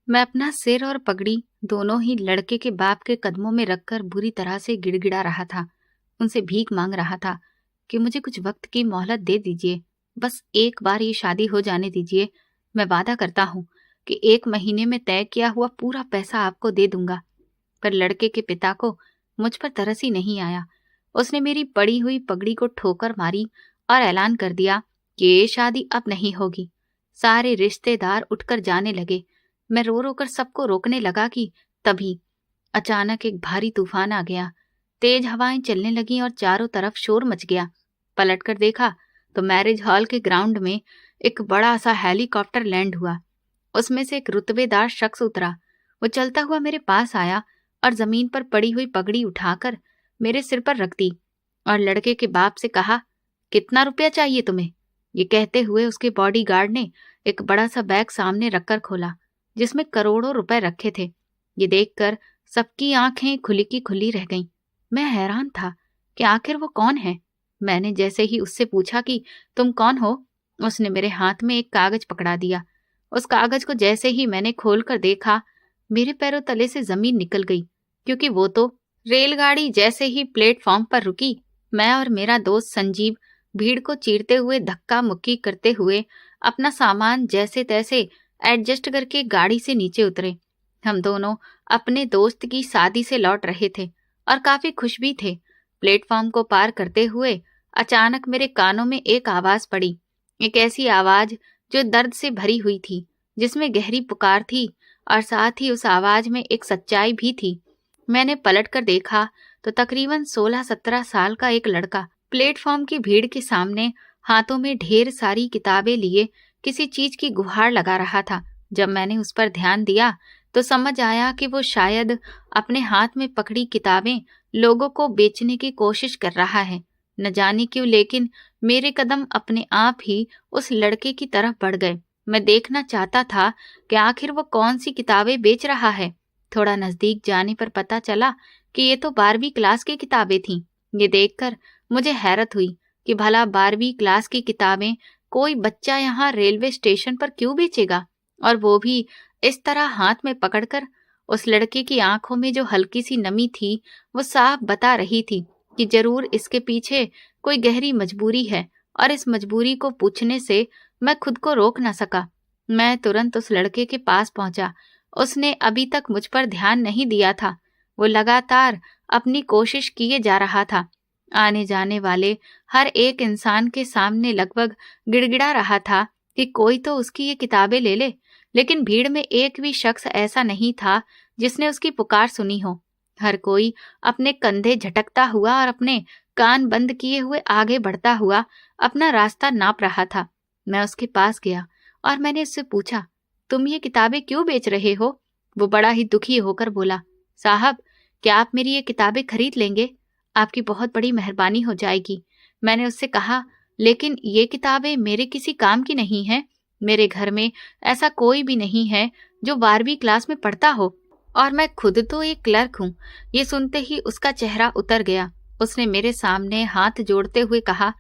मैं अपना सिर और पगड़ी दोनों ही लड़के के बाप के कदमों में रखकर बुरी तरह से गिड़गिड़ा रहा था। उनसे भीख मांग रहा था कि मुझे कुछ वक्त की मोहलत दे दीजिए, बस एक बार ये शादी हो जाने दीजिए। मैं वादा करता हूँ कि 1 महीने में तय किया हुआ पूरा पैसा आपको दे दूंगा। पर लड़के के पिता को मुझ पर तरस ही नहीं आया। उसने मेरी पड़ी हुई पगड़ी को ठोकर मारी और ऐलान कर दिया कि ये शादी अब नहीं होगी। सारे रिश्तेदार उठकर जाने लगे। मैं रो रो कर सबको रोकने लगा कि तभी अचानक एक भारी तूफान आ गया। तेज हवाएं चलने लगीं और चारों तरफ शोर मच गया। पलटकर देखा तो मैरिज हॉल के ग्राउंड में एक बड़ा सा हेलीकॉप्टर लैंड हुआ। उसमें से एक रुतबेदार शख्स उतरा। वो चलता हुआ मेरे पास आया और जमीन पर पड़ी हुई पगड़ी उठाकर मेरे सिर पर रख दी और लड़के के बाप से कहा, कितना रुपया चाहिए तुम्हें? ये कहते हुए उसके बॉडीगार्ड ने एक बड़ा सा बैग सामने रखकर खोला जिसमें करोड़ों रुपए रखे थे। ये देखकर सबकी आंखें खुली की खुली रह गईं। मैं हैरान था कि आखिर वो कौन है। मैंने जैसे ही उससे पूछा कि तुम कौन हो, उसने मेरे हाथ में एक कागज पकड़ा दिया। उस कागज को जैसे ही मैंने खोलकर देखा, मेरे पैरों तले से जमीन निकल गई, क्योंकि वो तो रेलगाड़ी जैसे ही प्लेटफॉर्म पर रुकी, मैं और मेरा दोस्त संजीव भीड़ को चीरते हुए धक्का मुक्की करते हुए अपना सामान जैसे तैसे एडजस्ट करके गाड़ी से नीचे उतरे। हम दोनों अपने दोस्त की शादी से लौट रहे थे और काफी खुश भी थे। प्लेटफॉर्म को पार करते हुए अचानक मेरे कानों में एक आवाज पड़ी, एक ऐसी आवाज जो दर्द से भरी हुई थी, जिसमें गहरी पुकार थी और साथ ही उस आवाज में एक सच्चाई भी थी। मैंने पलटकर देखा तो तकरीबन 16-17 साल का एक लड़का प्लेटफॉर्म की भीड़ के सामने हाथों में ढेर सारी किताबें लिए किसी चीज की गुहार लगा रहा था। जब मैंने उस पर ध्यान दिया तो समझ आया कि वो शायद अपने हाथ में पकड़ी किताबें लोगों को बेचने की कोशिश कर रहा है। न जाने क्यों, लेकिन मेरे कदम अपने आप ही उस लड़के की तरफ बढ़ गए। मैं देखना चाहता था कि आखिर वो कौन सी किताबें बेच रहा है। थोड़ा नजदीक जाने पर पता चला कि ये तो 12वीं क्लास की किताबें थीं। ये देखकर मुझे हैरत हुई कि भला 12वीं क्लास की किताबें कोई बच्चा यहाँ रेलवे स्टेशन पर क्यों बेचेगा, और वो भी इस तरह हाथ में पकड़कर। उस लड़के की आंखों में जो हल्की सी नमी थी वो साफ बता रही थी कि जरूर इसके पीछे कोई गहरी मजबूरी है, और इस मजबूरी को पूछने से मैं खुद को रोक न सका। मैं तुरंत उस लड़के के पास पहुंचा। उसने अभी तक मुझ पर ध्यान नहीं दिया था। वो लगातार अपनी कोशिश किए जा रहा था। आने जाने वाले हर एक इंसान के सामने लगभग गिड़गिड़ा रहा था कि कोई तो उसकी ये किताबें ले ले, लेकिन भीड़ में एक भी शख्स ऐसा नहीं था जिसने उसकी पुकार सुनी हो। हर कोई अपने कंधे झटकता हुआ और अपने कान बंद किए हुए आगे बढ़ता हुआ अपना रास्ता नाप रहा था। मैं उसके पास गया और मैंने उससे पूछा, तुम ये किताबें क्यों बेच रहे हो? वो बड़ा ही दुखी होकर बोला, साहब, क्या आप मेरी ये किताबें खरीद लेंगे? आपकी बहुत बड़ी मेहरबानी हो जाएगी। मैंने उससे कहा, लेकिन ये किताबें मेरे किसी काम की नहीं हैं। मेरे घर में ऐसा कोई भी नहीं है जो 12वीं क्लास में पढ़ता हो, और मैं खुद तो एक क्लर्क हूँ। ये सुनते ही उसका चेहरा उतर गया। उसने मेरे सामने हाथ जोड़ते हुए कहा,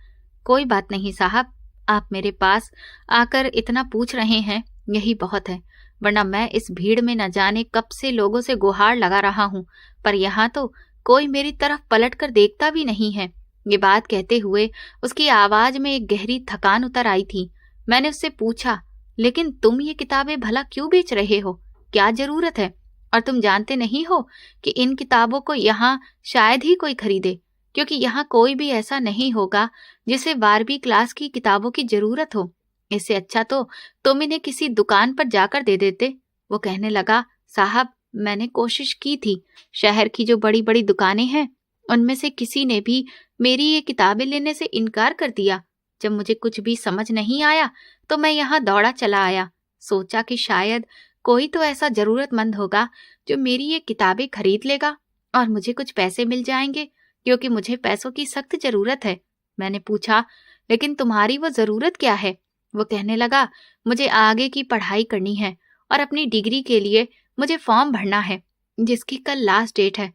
कोई बात नहीं साहब, आप मेरे पास आकर इतना पूछ रहे हैं, यही बहुत है, वरना मैं इस भीड़ में न जाने कब से लोगों से गुहार लगा रहा हूँ, पर यहाँ तो कोई मेरी तरफ पलट कर देखता भी नहीं है। ये बात कहते हुए उसकी आवाज में एक गहरी थकान उतर आई थी। मैंने उससे पूछा, लेकिन तुम ये किताबें भला क्यों बेच रहे हो? क्या जरूरत है? और तुम जानते नहीं हो कि इन किताबों को यहाँ शायद ही कोई खरीदे, क्योंकि यहाँ कोई भी ऐसा नहीं होगा जिसे 12वीं क्लास की किताबों की जरूरत हो। इससे अच्छा तो तुम इन्हें किसी दुकान पर जाकर दे देते। वो कहने लगा, साहब, मैंने कोशिश की थी। शहर की जो बड़ी बड़ी दुकानें हैं उनमें से किसी ने भी मेरी ये किताबें लेने से इनकार कर दिया। जब मुझे कुछ भी समझ नहीं आया तो मैं यहाँ दौड़ा चला आया। सोचा कि शायद कोई तो ऐसा जरूरतमंद होगा जो मेरी ये किताबें खरीद लेगा और मुझे कुछ पैसे मिल जाएंगे, क्योंकि मुझे पैसों की सख्त जरूरत है। मैंने पूछा, लेकिन तुम्हारी वो जरूरत क्या है? वो कहने लगा, मुझे आगे की पढ़ाई करनी है और अपनी डिग्री के लिए मुझे फॉर्म भरना है, जिसकी कल लास्ट डेट है,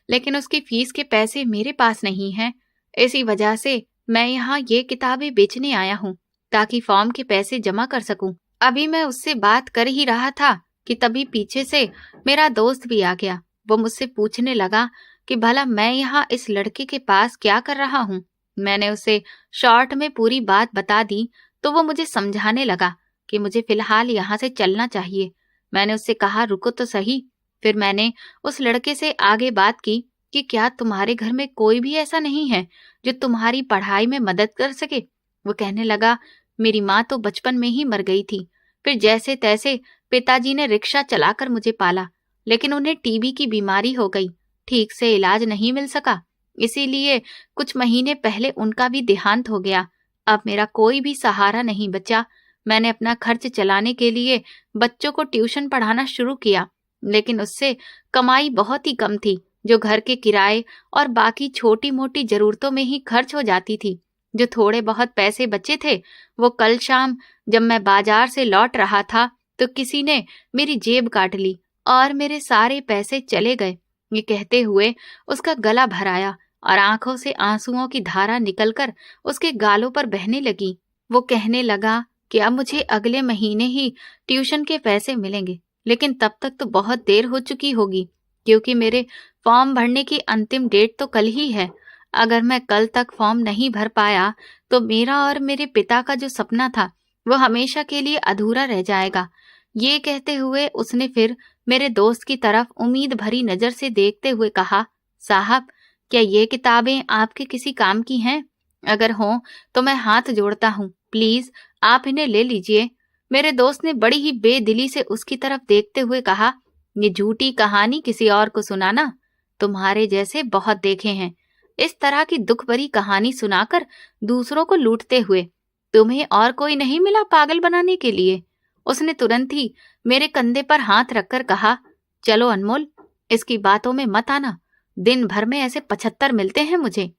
लेकिन उसकी फीस के पैसे मेरे पास नहीं हैं। इसी वजह से मैं यहाँ ये किताबें बेचने आया हूँ ताकि फॉर्म के पैसे जमा कर सकूं। अभी मैं उससे बात कर ही रहा था कि तभी पीछे से मेरा दोस्त भी आ गया। वो मुझसे पूछने लगा कि भला मैं यहाँ इस लड़के के पास क्या कर रहा हूँ। मैंने उसे शॉर्ट में पूरी बात बता दी तो वो मुझे समझाने लगा कि मुझे फिलहाल यहाँ से चलना चाहिए। मैंने उससे कहा रुको तो सही। फिर मैंने उस लड़के से आगे बात की कि क्या तुम्हारे घर में कोई भी ऐसा नहीं है जो तुम्हारी पढ़ाई में मदद कर सके। वो कहने लगा मेरी माँ तो बचपन में ही मर गई थी, फिर जैसे तैसे पिताजी ने रिक्शा चलाकर मुझे पाला, लेकिन उन्हें टीबी की बीमारी हो गई, ठीक से इलाज नहीं मिल सका, इसीलिए कुछ महीने पहले उनका भी देहांत हो गया। अब मेरा कोई भी सहारा नहीं बचा। मैंने अपना खर्च चलाने के लिए बच्चों को ट्यूशन पढ़ाना शुरू किया, लेकिन उससे कमाई बहुत ही कम थी, जो घर के किराए और बाकी छोटी मोटी जरूरतों में ही खर्च हो जाती थी। जो थोड़े बहुत पैसे बचे थे वो कल शाम जब मैं बाजार से लौट रहा था तो किसी ने मेरी जेब काट ली और मेरे सारे पैसे चले गए। ये कहते हुए उसका गला भर आया और आंखों से आंसुओं की धारा निकलकर उसके गालों पर बहने लगी। वो कहने लगा कि अब मुझे अगले महीने ही ट्यूशन के पैसे मिलेंगे, लेकिन तब तक तो बहुत देर हो चुकी होगी, क्योंकि मेरे फॉर्म भरने की अंतिम डेट तो कल ही है। अगर मैं कल तक फॉर्म नहीं भर पाया तो मेरा और मेरे पिता का जो सपना था वो हमेशा के लिए अधूरा रह जाएगा। ये कहते हुए उसने फिर मेरे दोस्त की तरफ उम्मीद भरी नजर से देखते हुए कहा, साहब क्या ये किताबें आपके किसी काम की हैं? अगर हों तो मैं हाथ जोड़ता हूँ, प्लीज आप इन्हें ले लीजिए। मेरे दोस्त ने बड़ी ही बेदिली से उसकी तरफ देखते हुए कहा, ये झूठी कहानी किसी और को सुनाना, तुम्हारे जैसे बहुत देखे हैं इस तरह की दुख भरी कहानी सुनाकर दूसरों को लूटते हुए। तुम्हें और कोई नहीं मिला पागल बनाने के लिए? उसने तुरंत ही मेरे कंधे पर हाथ रखकर कहा, चलो अनमोल, इसकी बातों में मत आना, दिन भर में ऐसे 75 मिलते हैं मुझे।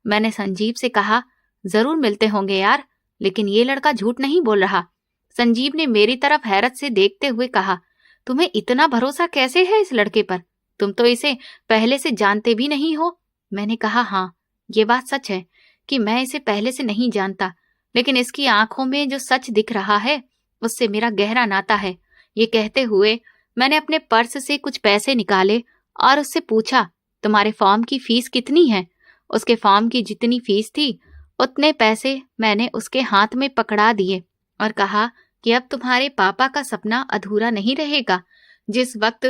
मैंने संजीव से कहा, जरूर मिलते होंगे यार, लेकिन ये लड़का झूठ नहीं बोल रहा। संजीव ने मेरी तरफ हैरत से देखते हुए कहा, तुम्हें इतना भरोसा कैसे है इस लड़के पर? तुम तो इसे पहले से जानते भी नहीं हो। मैंने कहा, हाँ ये बात सच है कि मैं इसे पहले से नहीं जानता, लेकिन इसकी आंखों में जो सच दिख रहा है उससे मेरा गहरा नाता है। ये कहते हुए मैंने अपने पर्स से कुछ पैसे निकाले और उससे पूछा, तुम्हारे फॉर्म की फीस कितनी है? उसके फॉर्म की जितनी फीस थी उतने पैसे मैंने उसके हाथ में पकड़ा दिए और कहा कि अब तुम्हारे पापा का सपना अधूरा नहीं रहेगा। जिस वक्त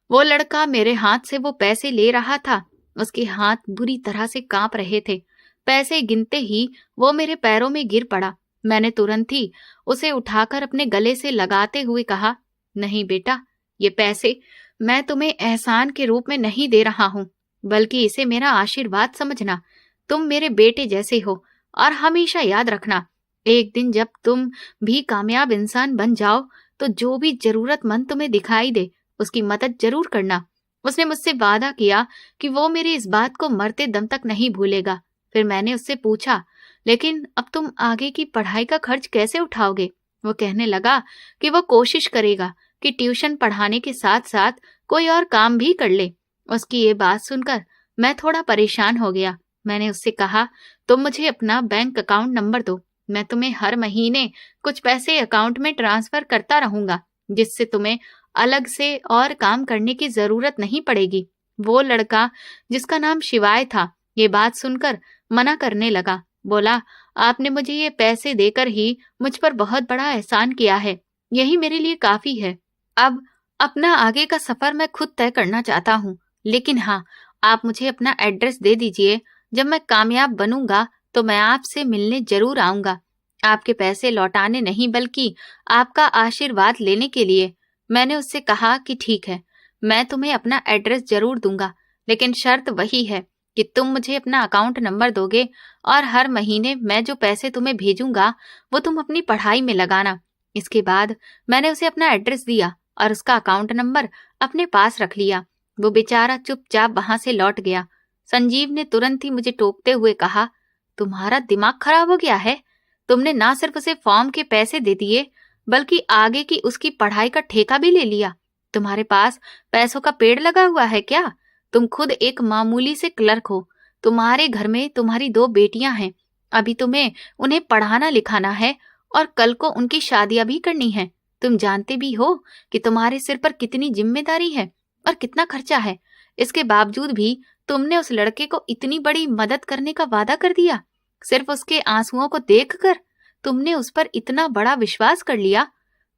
वो लड़का मेरे हाथ से वो पैसे ले रहा था उसके हाथ बुरी तरह से कांप रहे थे। पैसे गिनते ही वो मेरे पैरों में गिर पड़ा। मैंने तुरंत ही उसे उठाकर अपने गले से लगाते हुए कहा, नहीं बेटा, ये पैसे मैं तुम्हें एहसान के रूप में नहीं दे रहा हूँ, बल्कि इसे मेरा आशीर्वाद समझना। तुम मेरे बेटे जैसे हो और हमेशा याद रखना, एक दिन जब तुम भी कामयाब इंसान बन जाओ तो जो भी जरूरतमंद तुम्हें दिखाई दे उसकी मदद जरूर करना। उसने मुझसे वादा किया कि वो मेरी इस बात को मरते दम तक नहीं भूलेगा। फिर मैंने उससे पूछा, लेकिन अब तुम आगे की पढ़ाई का खर्च कैसे उठाओगे? वो कहने लगा कि वो कोशिश करेगा कि ट्यूशन पढ़ाने के साथ साथ कोई और काम भी कर ले। उसकी ये बात सुनकर मैं थोड़ा परेशान हो गया। मैंने उससे कहा, तुम मुझे अपना बैंक अकाउंट नंबर दो, मैं तुम्हें हर महीने कुछ पैसे अकाउंट में ट्रांसफर करता रहूंगा, जिससे तुम्हें अलग से और काम करने की जरूरत नहीं पड़ेगी। वो लड़का जिसका नाम शिवाय था ये बात सुनकर मना करने लगा। बोला, आपने मुझे ये पैसे देकर ही मुझ पर बहुत बड़ा एहसान किया है, यही मेरे लिए काफी है। अब अपना आगे का सफर मैं खुद तय करना चाहता हूँ, लेकिन हाँ, आप मुझे अपना एड्रेस दे दीजिए। जब मैं कामयाब बनूंगा तो मैं आपसे मिलने जरूर आऊंगा, आपके पैसे लौटाने नहीं बल्कि आपका आशीर्वाद लेने के लिए। मैंने उससे कहा कि ठीक है, मैं तुम्हें अपना एड्रेस जरूर दूंगा, लेकिन शर्त वही है कि तुम मुझे अपना अकाउंट नंबर दोगे और हर महीने मैं जो पैसे तुम्हें भेजूंगा वो तुम अपनी पढ़ाई में लगाना। इसके बाद मैंने उसे अपना एड्रेस दिया और उसका अकाउंट नंबर अपने पास रख लिया। वो बेचारा चुपचाप वहां से लौट गया। संजीव ने तुरंत ही मुझे टोकते हुए कहा, तुम्हारा दिमाग खराब हो गया है? तुमने ना सिर्फ उसे फॉर्म के पैसे दे दिए बल्कि आगे की उसकी पढ़ाई का ठेका भी ले लिया। तुम्हारे पास पैसों का पेड़ लगा हुआ है क्या? तुम खुद एक मामूली से क्लर्क हो, तुम्हारे घर में तुम्हारी 2 बेटियां हैं, अभी तुम्हें उन्हें पढ़ाना लिखाना है और कल को उनकी शादियां भी करनी है। तुम जानते भी हो कि तुम्हारे सिर पर कितनी जिम्मेदारी है और कितना खर्चा है। इसके बावजूद भी तुमने उस लड़के को इतनी बड़ी मदद करने का वादा कर दिया। सिर्फ उसके आंसुओं को देखकर तुमने उस पर इतना बड़ा विश्वास कर लिया।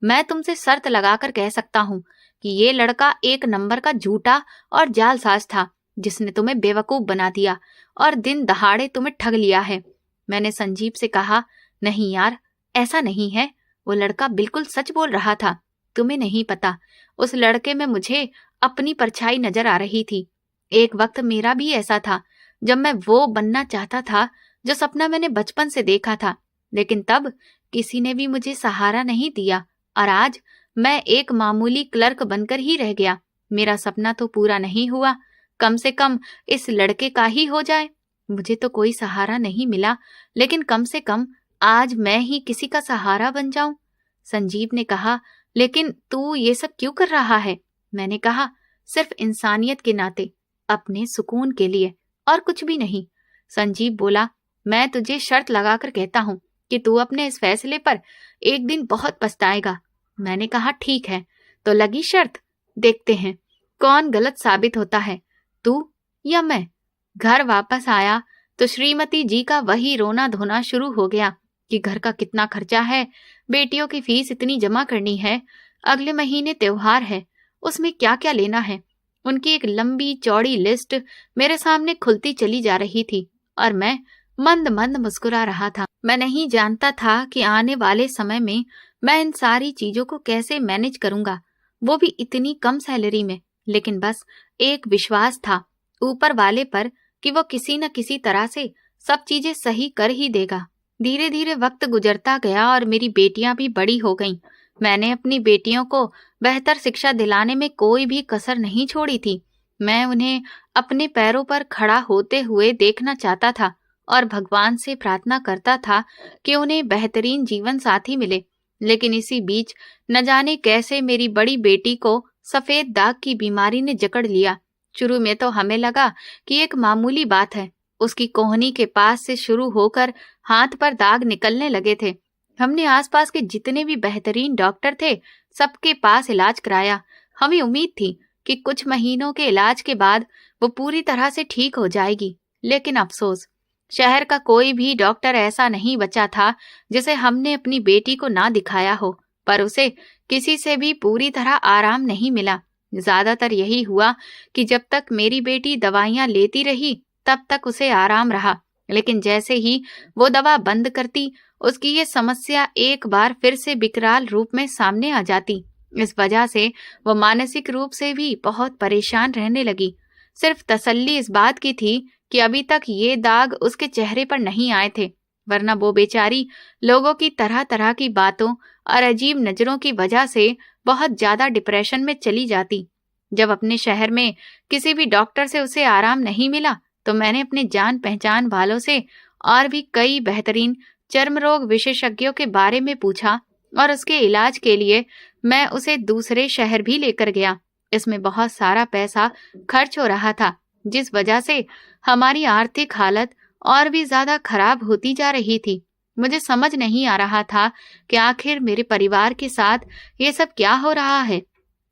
मैं तुमसे शर्त लगाकर कह सकता हूँ कि ये लड़का एक नंबर का झूठा और जालसाज था, जिसने तुम्हें बेवकूफ बना दिया और दिन दहाड़े तुम्हें ठग लिया है। मैंने संजीव से कहा, नहीं यार, ऐसा नहीं है। वो लड़का बिल्कुल सच बोल रहा था। तुम्हें नहीं पता, उस लड़के में मुझे अपनी परछाई नजर आ रही थी। एक वक्त मेरा भी ऐसा था जब मैं वो बनना चाहता था जो सपना मैंने बचपन से देखा था, लेकिन तब किसी ने भी मुझे सहारा नहीं दिया और आज मैं एक मामूली क्लर्क बनकर ही रह गया। मेरा सपना तो पूरा नहीं हुआ, कम से कम इस लड़के का ही हो जाए। मुझे तो कोई सहारा नहीं मिला, लेकिन कम से कम आज मैं ही किसी का सहारा बन जाऊं। संजीव ने कहा, लेकिन तू ये सब क्यों कर रहा है? मैंने कहा, सिर्फ इंसानियत के नाते, अपने सुकून के लिए, और कुछ भी नहीं। संजीव बोला, मैं तुझे शर्त लगाकर कहता हूँ कि तू अपने इस फैसले पर एक दिन बहुत पछताएगा। मैंने कहा, ठीक है, तो लगी शर्त। देखते हैं कौन गलत साबित होता है, तू या मैं। घर वापस आया तो श्रीमती जी का वही रोना धोना शुरू हो गया कि घर का कितना खर्चा है, बेटियों की फीस इतनी जमा करनी है, अगले महीने त्योहार है, उसमें क्या क्या लेना है। उनकी एक लंबी चौड़ी लिस्ट मेरे सामने खुलती चली जा रही थी और मैं मंद मंद मुस्कुरा रहा था। मैं नहीं जानता था कि आने वाले समय में मैं इन सारी चीजों को कैसे मैनेज करूंगा, वो भी इतनी कम सैलरी में। लेकिन बस एक विश्वास था ऊपर वाले पर कि वो किसी न किसी तरह से सब चीजें सही कर ही देगा। धीरे धीरे वक्त गुजरता गया और मेरी बेटियां भी बड़ी हो गईं। मैंने अपनी बेटियों को बेहतर शिक्षा दिलाने में कोई भी कसर नहीं छोड़ी थी। मैं उन्हें अपने पैरों पर खड़ा होते हुए देखना चाहता था और भगवान से प्रार्थना करता था कि उन्हें बेहतरीन जीवन साथी मिले। लेकिन इसी बीच न जाने कैसे मेरी बड़ी बेटी को सफेद दाग की बीमारी ने जकड़ लिया। शुरू में तो हमें लगा कि एक मामूली बात है। उसकी कोहनी के पास से शुरू होकर हाथ पर दाग निकलने लगे थे। हमने आसपास के जितने भी बेहतरीन डॉक्टर थे, सबके पास इलाज कराया। हमें उम्मीद थी कि कुछ महीनों के इलाज के बाद वो पूरी तरह से ठीक हो जाएगी। लेकिन अफसोस, शहर का कोई भी डॉक्टर ऐसा नहीं बचा था जिसे हमने अपनी बेटी को ना दिखाया हो, पर उसे किसी से भी पूरी तरह आराम नहीं मिला। ज्यादातर यही हुआ कि जब तक मेरी बेटी दवाइयां लेती रही तब तक उसे आराम रहा, लेकिन जैसे ही वो दवा बंद करती, उसकी ये समस्या एक बार फिर से विकराल रूप में सामने आ जाती। इस वजह से वो मानसिक रूप से भी बहुत परेशान रहने लगी। सिर्फ तसल्ली इस बात की थी कि अभी तक ये दाग उसके चेहरे पर नहीं आए थे, वरना वो बेचारी लोगों की तरह तरह की बातों और अजीब नजरों की वजह से बहुत ज्यादा डिप्रेशन में चली जाती। जब अपने शहर में किसी भी डॉक्टर से उसे आराम नहीं मिला तो मैंने अपने जान पहचान वालों से और भी कई बेहतरीन चर्म रोग विशेषज्ञों के बारे में पूछा और उसके इलाज के लिए मैं उसे दूसरे शहर भी लेकर गया। इसमें बहुत सारा पैसा खर्च हो रहा था, जिस वजह से हमारी आर्थिक हालत और भी ज्यादा खराब होती जा रही थी। मुझे समझ नहीं आ रहा था कि आखिर मेरे परिवार के साथ ये सब क्या हो रहा है।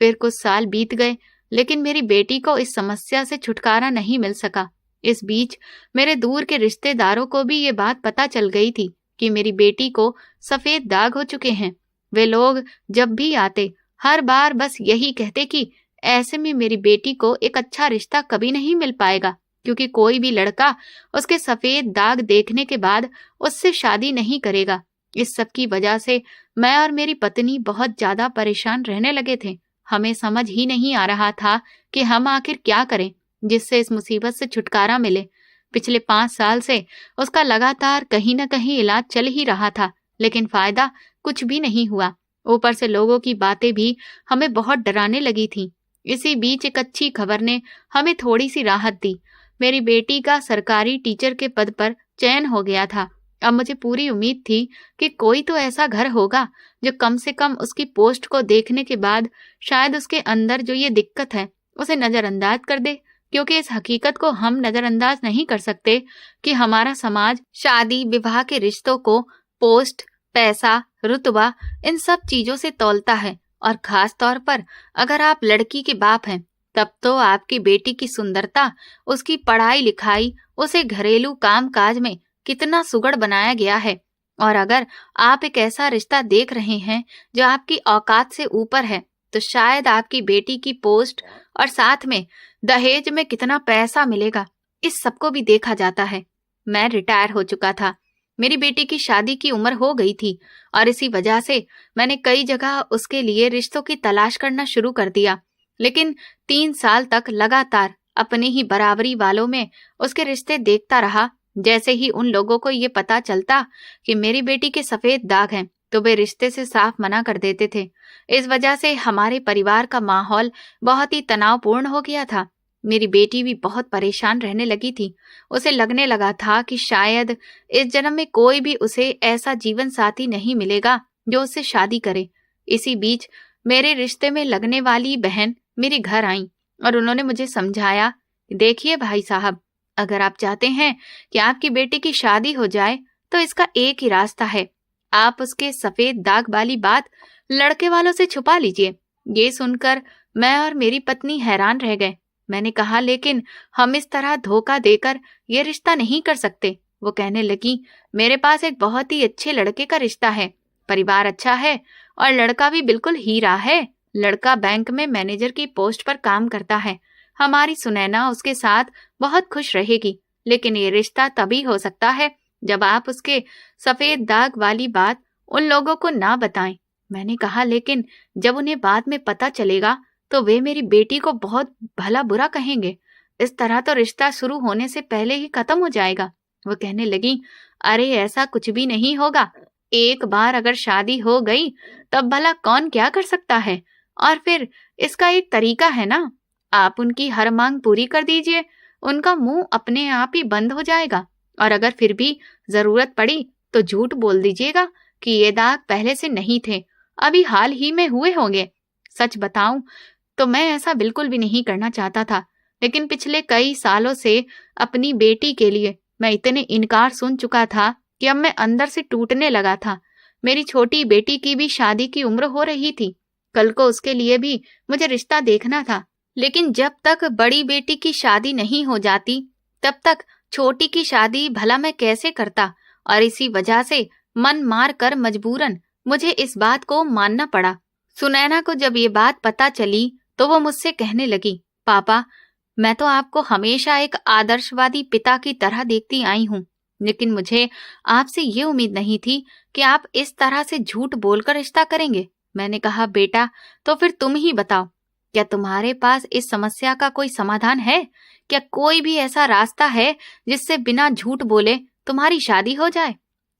फिर कुछ साल बीत गए, लेकिन मेरी बेटी को इस समस्या से छुटकारा नहीं मिल सका। इस बीच मेरे दूर के रिश्तेदारों को भी ये बात पता चल गई थी कि मेरी बेटी को सफेद दाग हो चुके हैं। वे लोग जब भी आते हर बार बस यही कहते कि ऐसे में मेरी बेटी को एक अच्छा रिश्ता कभी नहीं मिल पाएगा, क्योंकि कोई भी लड़का उसके सफेद दाग देखने के बाद उससे शादी नहीं करेगा। इस सब की वजह से मैं और मेरी पत्नी बहुत ज्यादा परेशान रहने लगे थे। हमें समझ ही नहीं आ रहा था कि हम आखिर क्या करें जिससे इस मुसीबत से छुटकारा मिले। पिछले 5 साल से उसका लगातार कहीं न कहीं इलाज चल ही रहा था, लेकिन फायदा कुछ भी नहीं हुआ। ऊपर से लोगों की बातें भी हमें बहुत डराने लगी थी। इसी बीच एक अच्छी खबर ने हमें थोड़ी सी राहत दी। मेरी बेटी का सरकारी टीचर के पद पर चयन हो गया था। अब मुझे पूरी उम्मीद थी कि कोई तो ऐसा घर होगा जो कम से कम उसकी पोस्ट को देखने के बाद शायद उसके अंदर जो ये दिक्कत है उसे नजरअंदाज कर दे, क्योंकि इस हकीकत को हम नजरअंदाज नहीं कर सकते कि हमारा समाज शादी विवाह के रिश्तों को पोस्ट, पैसा, रुतबा इन सब चीजों से तौलता है। और खास तौर पर अगर आप लड़की के बाप हैं, तब तो आपकी बेटी की सुंदरता, उसकी पढ़ाई लिखाई, उसे घरेलू काम काज में कितना सुगढ़ बनाया गया है। और अगर आप एक ऐसा रिश्ता देख रहे हैं जो आपकी औकात से ऊपर है, तो शायद आपकी बेटी की पोस्ट और साथ में दहेज में कितना पैसा मिलेगा, इस सबको भी देखा जाता है। मैं रिटायर हो चुका था, मेरी बेटी की शादी की उम्र हो गई थी और इसी वजह से मैंने कई जगह उसके लिए रिश्तों की तलाश करना शुरू कर दिया। लेकिन 3 साल तक लगातार अपने ही बराबरी वालों में उसके रिश्ते देखता रहा। जैसे ही उन लोगों को ये पता चलता कि मेरी बेटी के सफेद दाग हैं, तो वे रिश्ते से साफ मना कर देते थे। इस वजह से हमारे परिवार का माहौल बहुत ही तनावपूर्ण हो गया था। मेरी बेटी भी बहुत परेशान रहने लगी थी। उसे लगने लगा था कि शायद इस जन्म में कोई भी उसे ऐसा जीवन साथी नहीं मिलेगा जो उससे शादी करे। इसी बीच मेरे रिश्ते में लगने वाली बहन मेरे घर आई और उन्होंने मुझे समझाया, देखिए भाई साहब, अगर आप चाहते हैं कि आपकी बेटी की शादी हो जाए तो इसका एक ही रास्ता है, आप उसके सफेद दाग वाली बात लड़के वालों से छुपा लीजिए। ये सुनकर मैं और मेरी पत्नी हैरान रह गए। मैंने कहा, लेकिन हम इस तरह धोखा देकर ये रिश्ता नहीं कर सकते। वो कहने लगी, मेरे पास एक बहुत ही अच्छे लड़के का रिश्ता है, परिवार अच्छा है और लड़का भी बिल्कुल हीरा है। लड़का बैंक में मैनेजर की पोस्ट पर काम करता है। हमारी सुनैना उसके साथ बहुत खुश रहेगी, लेकिन ये रिश्ता तभी हो सकता है जब आप उसके सफेद दाग वाली बात उन लोगों को ना बताएं। मैंने कहा, लेकिन जब उन्हें बाद में पता चलेगा तो वे मेरी बेटी को बहुत भला बुरा कहेंगे। इस तरह तो रिश्ता शुरू होने से पहले ही खत्म हो जाएगा। वो कहने लगी, अरे ऐसा कुछ भी नहीं होगा। एक बार अगर शादी हो गई तब भला कौन क्या कर सकता है। और फिर इसका एक तरीका है ना, आप उनकी हर मांग पूरी कर दीजिए, उनका मुंह अपने आप ही बंद हो जाएगा। और अगर फिर भी जरूरत पड़ी तो झूठ बोल दीजिएगा कि ये दाग पहले से नहीं थे, अभी हाल ही में हुए होंगे। सच बताऊं तो मैं ऐसा बिल्कुल भी नहीं करना चाहता था, लेकिन पिछले कई सालों से अपनी बेटी के लिए मैं इतने इनकार सुन चुका था कि अब मैं अंदर से टूटने लगा था। मेरी छोटी बेटी की भी शादी की उम्र हो रही थी। कल को उसके लिए भी मुझे रिश्ता देखना था, लेकिन जब तक बड़ी बेटी की शादी नहीं हो जाती तब तक छोटी की शादी भला मैं कैसे करता। और इसी वजह से मन मार कर मजबूरन मुझे इस बात को मानना पड़ा। सुनैना को जब ये बात पता चली तो वो मुझसे कहने लगी, पापा, मैं तो आपको हमेशा एक आदर्शवादी पिता की तरह देखती आई हूँ, लेकिन मुझे आपसे ये उम्मीद नहीं थी कि आप इस तरह से झूठ बोलकर रिश्ता करेंगे। मैंने कहा, बेटा, तो फिर तुम ही बताओ, क्या तुम्हारे पास इस समस्या का कोई समाधान है? क्या कोई भी ऐसा रास्ता है जिससे बिना झूठ बोले तुम्हारी शादी हो जाए?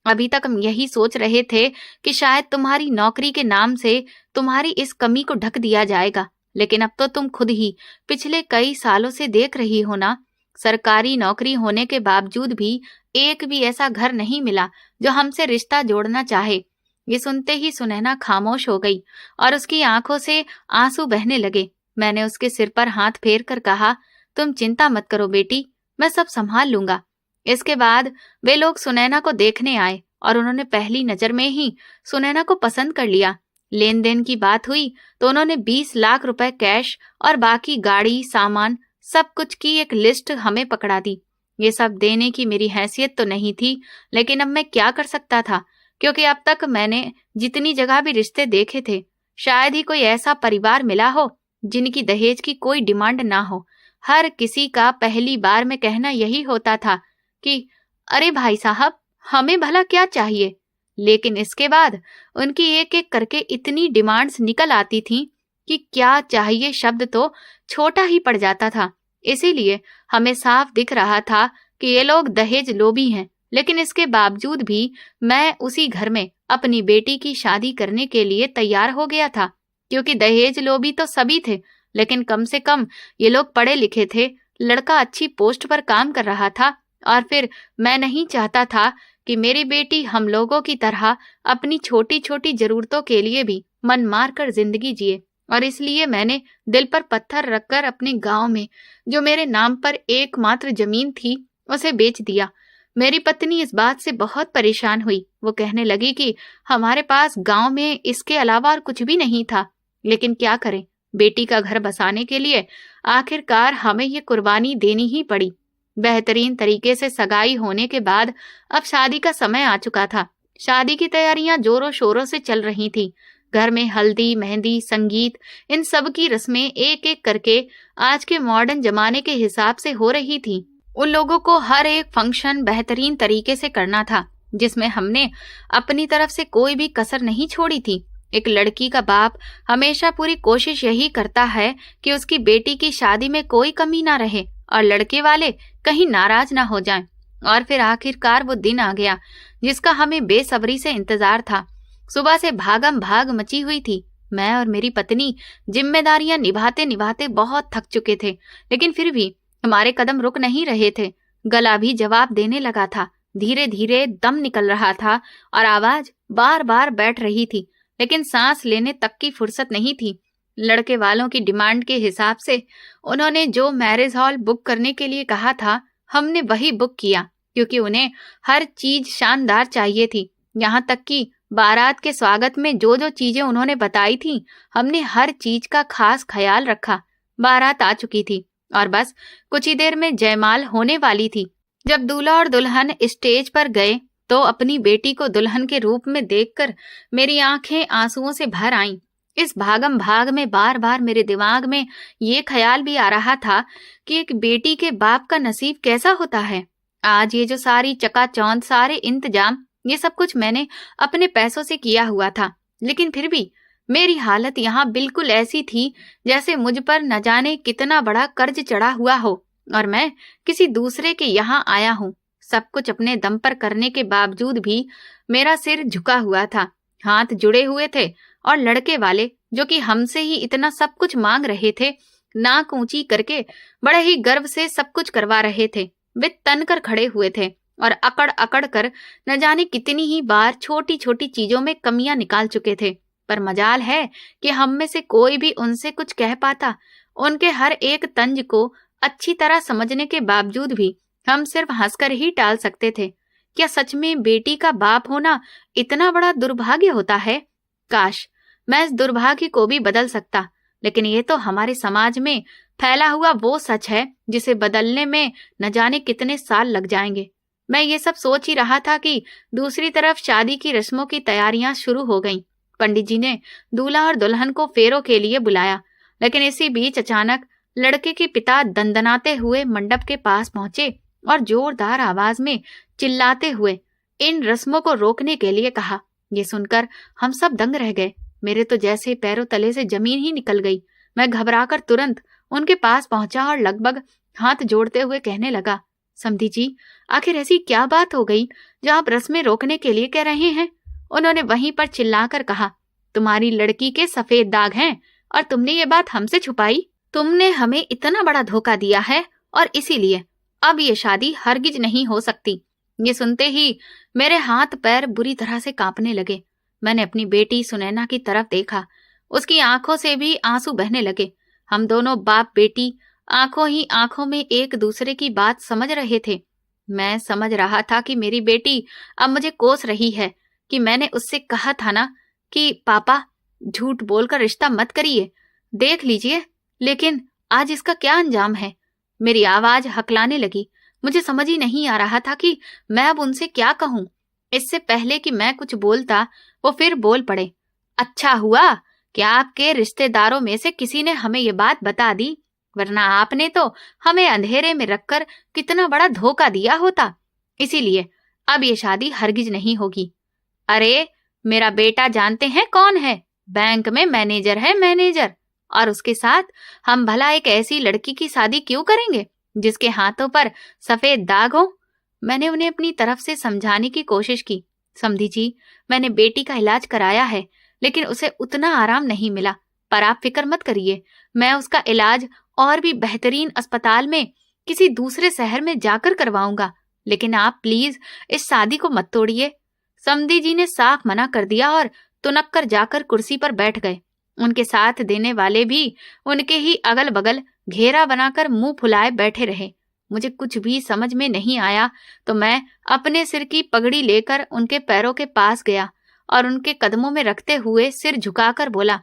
अभी तक हम यही सोच रहे थे कि शायद तुम्हारी नौकरी के नाम से तुम्हारी इस कमी को ढक दिया जाएगा, लेकिन अब तो तुम खुद ही पिछले कई सालों से देख रही हो ना, सरकारी नौकरी होने के बावजूद भी एक भी ऐसा घर नहीं मिला जो हमसे रिश्ता जोड़ना चाहे। ये सुनते ही सुनैना खामोश हो गई और उसकी आंखों से आंसू बहने लगे। मैंने उसके सिर पर हाथ फेर कर कहा, तुम चिंता मत करो बेटी, मैं सब संभाल लूंगा। इसके बाद वे लोग सुनैना को देखने आए और उन्होंने पहली नजर में ही सुनैना को पसंद कर लिया। लेन देन की बात हुई तो उन्होंने 20 लाख रुपए कैश और बाकी गाड़ी, सामान, सब कुछ की एक लिस्ट हमें पकड़ा दी। ये सब देने की मेरी हैसियत तो नहीं थी, लेकिन अब मैं क्या कर सकता था, क्योंकि अब तक मैंने जितनी जगह भी रिश्ते देखे थे, शायद ही कोई ऐसा परिवार मिला हो जिनकी दहेज की कोई डिमांड ना हो। हर किसी का पहली बार में कहना यही होता था कि अरे भाई साहब, हमें भला क्या चाहिए। लेकिन इसके बाद उनकी एक एक करके इतनी डिमांड्स निकल आती थीं कि क्या चाहिए शब्द तो छोटा ही पड़ जाता था। इसीलिए हमें साफ दिख रहा था कि ये लोग दहेज लोभी हैं, लेकिन इसके बावजूद भी मैं उसी घर में अपनी बेटी की शादी करने के लिए तैयार हो गया था, क्योंकि दहेज लोभी तो सभी थे, लेकिन कम से कम ये लोग पढ़े लिखे थे, लड़का अच्छी पोस्ट पर काम कर रहा था। और फिर मैं नहीं चाहता था कि मेरी बेटी हम लोगों की तरह अपनी छोटी छोटी जरूरतों के लिए भी मन मार कर जिंदगी जिए, और इसलिए मैंने दिल पर पत्थर रखकर अपने गांव में जो मेरे नाम पर एकमात्र जमीन थी उसे बेच दिया। मेरी पत्नी इस बात से बहुत परेशान हुई। वो कहने लगी कि हमारे पास गांव में इसके अलावा और कुछ भी नहीं था, लेकिन क्या करें, बेटी का घर बसाने के लिए आखिरकार हमें ये कुर्बानी देनी ही पड़ी। बेहतरीन तरीके से सगाई होने के बाद अब शादी का समय आ चुका था। शादी की तैयारियां जोरों शोरों से चल रही थी। घर में हल्दी, मेहंदी, संगीत, इन सब की रस्में एक एक करके आज के मॉडर्न जमाने के हिसाब से हो रही थी। उन लोगों को हर एक फंक्शन बेहतरीन तरीके से करना था, जिसमें हमने अपनी तरफ से कोई भी कसर नहीं छोड़ी थी। एक लड़की का बाप हमेशा पूरी कोशिश यही करता है कि उसकी बेटी की शादी में कोई कमी ना रहे और लड़के वाले कहीं नाराज ना हो जाएं। और फिर आखिरकार वो दिन आ गया जिसका हमें बेसब्री से इंतजार था। सुबह से भागम भाग मची हुई थी। मैं और मेरी पत्नी जिम्मेदारियां निभाते निभाते बहुत थक चुके थे, लेकिन फिर भी हमारे कदम रुक नहीं रहे थे। गला भी जवाब देने लगा था। धीरे धीरे दम निकल रहा था और आवाज बार बार बैठ रही थी, लेकिन सांस लेने तक की फुर्सत नहीं थी। लड़के वालों की डिमांड के हिसाब से उन्होंने जो मैरिज हॉल बुक करने के लिए कहा था, हमने वही बुक किया, क्योंकि उन्हें हर चीज शानदार चाहिए थी। यहाँ तक कि बारात के स्वागत में जो जो चीजें उन्होंने बताई थी, हमने हर चीज का खास ख्याल रखा। बारात आ चुकी थी और बस कुछ ही देर में जयमाल होने वाली थी। जब दूल्हा और दुल्हन स्टेज पर गए तो अपनी बेटी को दुल्हन के रूप में देखकर मेरी आंखें आंसुओं से भर आईं। इस भागम भाग में बार बार मेरे दिमाग में ये ख्याल भी आ रहा था कि एक बेटी के बाप का नसीब कैसा होता है। आज ये जो सारी चकाचौंध, सारे इंतजाम, ये सब कुछ मैंने अपने पैसों से किया हुआ था, लेकिन फिर भी मेरी हालत यहाँ बिल्कुल ऐसी थी जैसे मुझ पर न जाने कितना बड़ा कर्ज चढ़ा हुआ हो और मैं किसी दूसरे के यहाँ आया हूँ। सब कुछ अपने दम पर करने के बावजूद भी मेरा सिर झुका हुआ था, हाथ जुड़े हुए थे और लड़के वाले, जो कि हमसे ही इतना सब कुछ मांग रहे थे, नाक ऊंची करके बड़े ही गर्व से सब कुछ करवा रहे थे। वे तन कर खड़े हुए थे और अकड़ अकड़ कर न जाने कितनी ही बार छोटी छोटी चीजों में कमियां निकाल चुके थे। पर मजाल है कि हम में से कोई भी उनसे कुछ कह पाता। उनके हर एक तंज को अच्छी तरह समझने के बावजूद भी हम सिर्फ हंसकर ही टाल सकते थे। क्या सच में बेटी का बाप होना इतना बड़ा दुर्भाग्य होता है? काश मैं इस दुर्भाग्य को भी बदल सकता, लेकिन ये तो हमारे समाज में फैला हुआ वो सच है जिसे बदलने में न जाने कितने साल लग जाएंगे। मैं ये सब सोच ही रहा था कि दूसरी तरफ शादी की रस्मों की तैयारियां शुरू हो गईं। पंडित जी ने दूल्हा और दुल्हन को फेरों के लिए बुलाया, लेकिन इसी बीच अचानक लड़के के पिता दंदनाते हुए मंडप के पास पहुंचे और जोरदार आवाज में चिल्लाते हुए इन रस्मों को रोकने के लिए कहा। ये सुनकर हम सब दंग रह गए। मेरे तो जैसे पैरों तले से जमीन ही निकल गई। मैं घबराकर तुरंत उनके पास पहुंचा और लगभग हाथ जोड़ते हुए कहने लगा, समधी जी, आखिर ऐसी क्या बात हो गई जो आप रस्में रोकने के लिए कह रहे हैं? उन्होंने वहीं पर चिल्लाकर कहा, तुम्हारी लड़की के सफेद दाग हैं और तुमने ये बात हमसे छुपाई। तुमने हमें इतना बड़ा धोखा दिया है और इसीलिए अब ये शादी हरगिज नहीं हो सकती। ये सुनते ही मेरे हाथ पैर बुरी तरह से कांपने लगे। मैंने अपनी बेटी सुनैना की तरफ देखा। उसकी आंखों से भी आंसू बहने लगे। हम दोनों बाप बेटी आंखों ही आंखों में एक दूसरे की बात समझ रहे थे। मैं समझ रहा था कि मेरी बेटी अब मुझे कोस रही है कि मैंने उससे कहा था ना कि पापा झूठ बोलकर रिश्ता मत करिए, देख लीजिए, लेकिन आज इसका क्या अंजाम है। मेरी आवाज हकलाने लगी। मुझे समझ ही नहीं आ रहा था कि मैं अब उनसे क्या कहूं। इससे पहले कि मैं कुछ बोलता वो फिर बोल पड़े, अच्छा हुआ कि आपके रिश्तेदारों में से किसी ने हमें ये बात बता दी, वरना आपने तो हमें अंधेरे में रखकर कितना बड़ा धोखा दिया होता। इसीलिए अब ये शादी हरगिज नहीं होगी। अरे मेरा बेटा जानते हैं कौन है? बैंक में मैनेजर है, मैनेजर। और उसके साथ हम भला एक ऐसी लड़की की शादी क्यों करेंगे जिसके हाथों पर सफेद दाग हो? मैंने उन्हें अपनी तरफ से समझाने की कोशिश की। समधी जी, मैंने बेटी का इलाज कराया है, लेकिन उसे उतना आराम नहीं मिला, पर आप फिक्र मत करिए, मैं उसका इलाज और भी बेहतरीन अस्पताल में किसी दूसरे शहर में जाकर करवाऊंगा। लेकिन आप प्लीज इस शादी को मत तोड़िए। समधी जी ने साफ मना कर दिया और तुनक कर जाकर कुर्सी पर बैठ गए। उनके साथ देने वाले भी उनके ही अगल बगल घेरा बनाकर मुंह फुलाए बैठे रहे। मुझे कुछ भी समझ में नहीं आया तो मैं अपने सिर की पगड़ी लेकर उनके पैरों के पास गया और उनके कदमों में रखते हुए सिर झुकाकर बोला,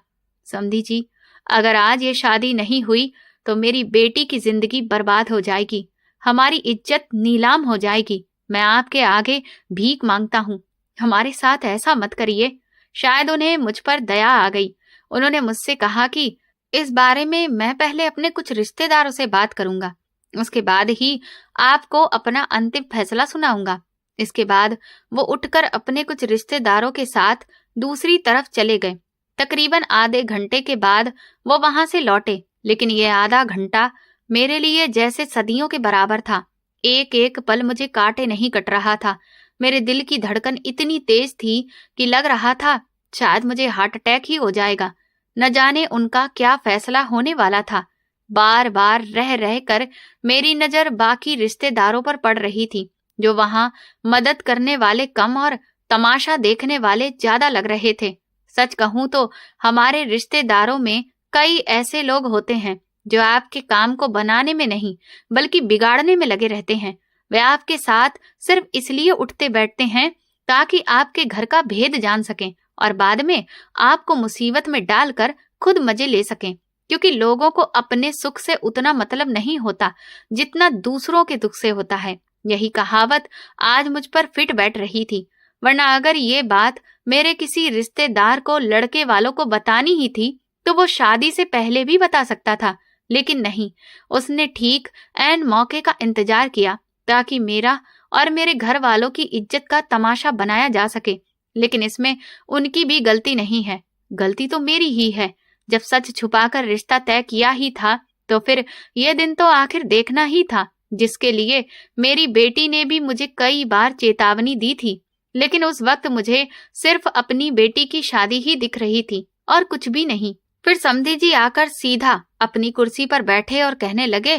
समधी जी, अगर आज ये शादी नहीं हुई तो मेरी बेटी की जिंदगी बर्बाद हो जाएगी, हमारी इज्जत नीलाम हो जाएगी। मैं आपके आगे भीख मांगता हूँ, हमारे साथ ऐसा मत करिए। शायद उन्हें मुझ पर दया आ गई। उन्होंने मुझसे कहा कि इस बारे में मैं पहले अपने कुछ रिश्तेदारों से बात करूंगा, उसके बाद ही आपको अपना अंतिम फैसला सुनाऊंगा। इसके बाद वो उठकर अपने कुछ रिश्तेदारों के साथ दूसरी तरफ चले गए। तकरीबन आधे घंटे के बाद वो वहां से लौटे, लेकिन ये आधा घंटा मेरे लिए जैसे सदियों के बराबर था। एक एक पल मुझे काटे नहीं कट रहा था। मेरे दिल की धड़कन इतनी तेज थी कि लग रहा था शायद मुझे हार्ट अटैक ही हो जाएगा। न जाने उनका क्या फैसला होने वाला था। बार बार रह रह कर मेरी नजर बाकी रिश्तेदारों पर पड़ रही थी, जो वहां मदद करने वाले कम और तमाशा देखने वाले ज्यादा लग रहे थे। सच कहूं तो हमारे रिश्तेदारों में कई ऐसे लोग होते हैं जो आपके काम को बनाने में नहीं बल्कि बिगाड़ने में लगे रहते हैं। वे आपके साथ सिर्फ इसलिए उठते बैठते हैं ताकि आपके घर का भेद जान सकें और बाद में आपको मुसीबत में डालकर खुद मजे ले सकें, क्योंकि लोगों को अपने सुख से उतना मतलब नहीं होता जितना दूसरों के दुख से होता है। यही कहावत आज मुझ पर फिट बैठ रही थी। वरना अगर ये बात मेरे किसी रिश्तेदार को लड़के वालों को बतानी ही थी तो वो शादी से पहले भी बता सकता था, लेकिन नहीं, उसने ठीक ऐन मौके का इंतजार किया ताकि मेरा और मेरे घर वालों की इज्जत का तमाशा बनाया जा सके। लेकिन इसमें उनकी भी गलती नहीं है, गलती तो मेरी ही है। जब सच छुपाकर रिश्ता तय किया ही था तो फिर यह दिन तो आखिर देखना ही था, जिसके लिए मेरी बेटी ने भी मुझे कई बार चेतावनी दी थी। लेकिन उस वक्त मुझे सिर्फ अपनी बेटी की शादी ही दिख रही थी और कुछ भी नहीं। फिर समधी जी आकर सीधा अपनी कुर्सी पर बैठे और कहने लगे,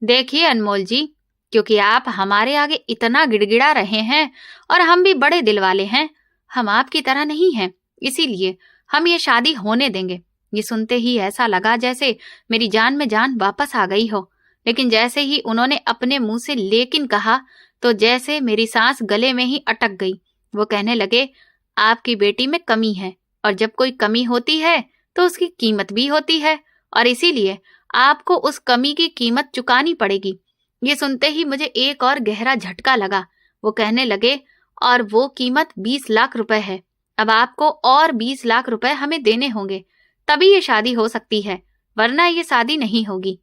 देखिए अनमोल जी, क्योंकि आप हमारे आगे इतना गिड़गिड़ा रहे हैं और हम भी बड़े दिल वाले हैं, हम आपकी तरह नहीं हैं, इसीलिए हम ये शादी होने देंगे। ये सुनते ही ऐसा लगा जैसे मेरी जान में जान वापस आ गई हो। लेकिन जैसे ही उन्होंने अपने मुंह से लेकिन कहा तो जैसे मेरी सांस गले में ही अटक गई। वो कहने लगे, आपकी बेटी में कमी है और जब कोई कमी होती है तो उसकी कीमत भी होती है और इसीलिए आपको उस कमी की कीमत चुकानी पड़ेगी। ये सुनते ही मुझे एक और गहरा झटका लगा। वो कहने लगे, और वो कीमत 20 लाख रुपए है। अब आपको और 20 लाख रुपए हमें देने होंगे, तभी ये शादी हो सकती है, वरना ये शादी नहीं होगी।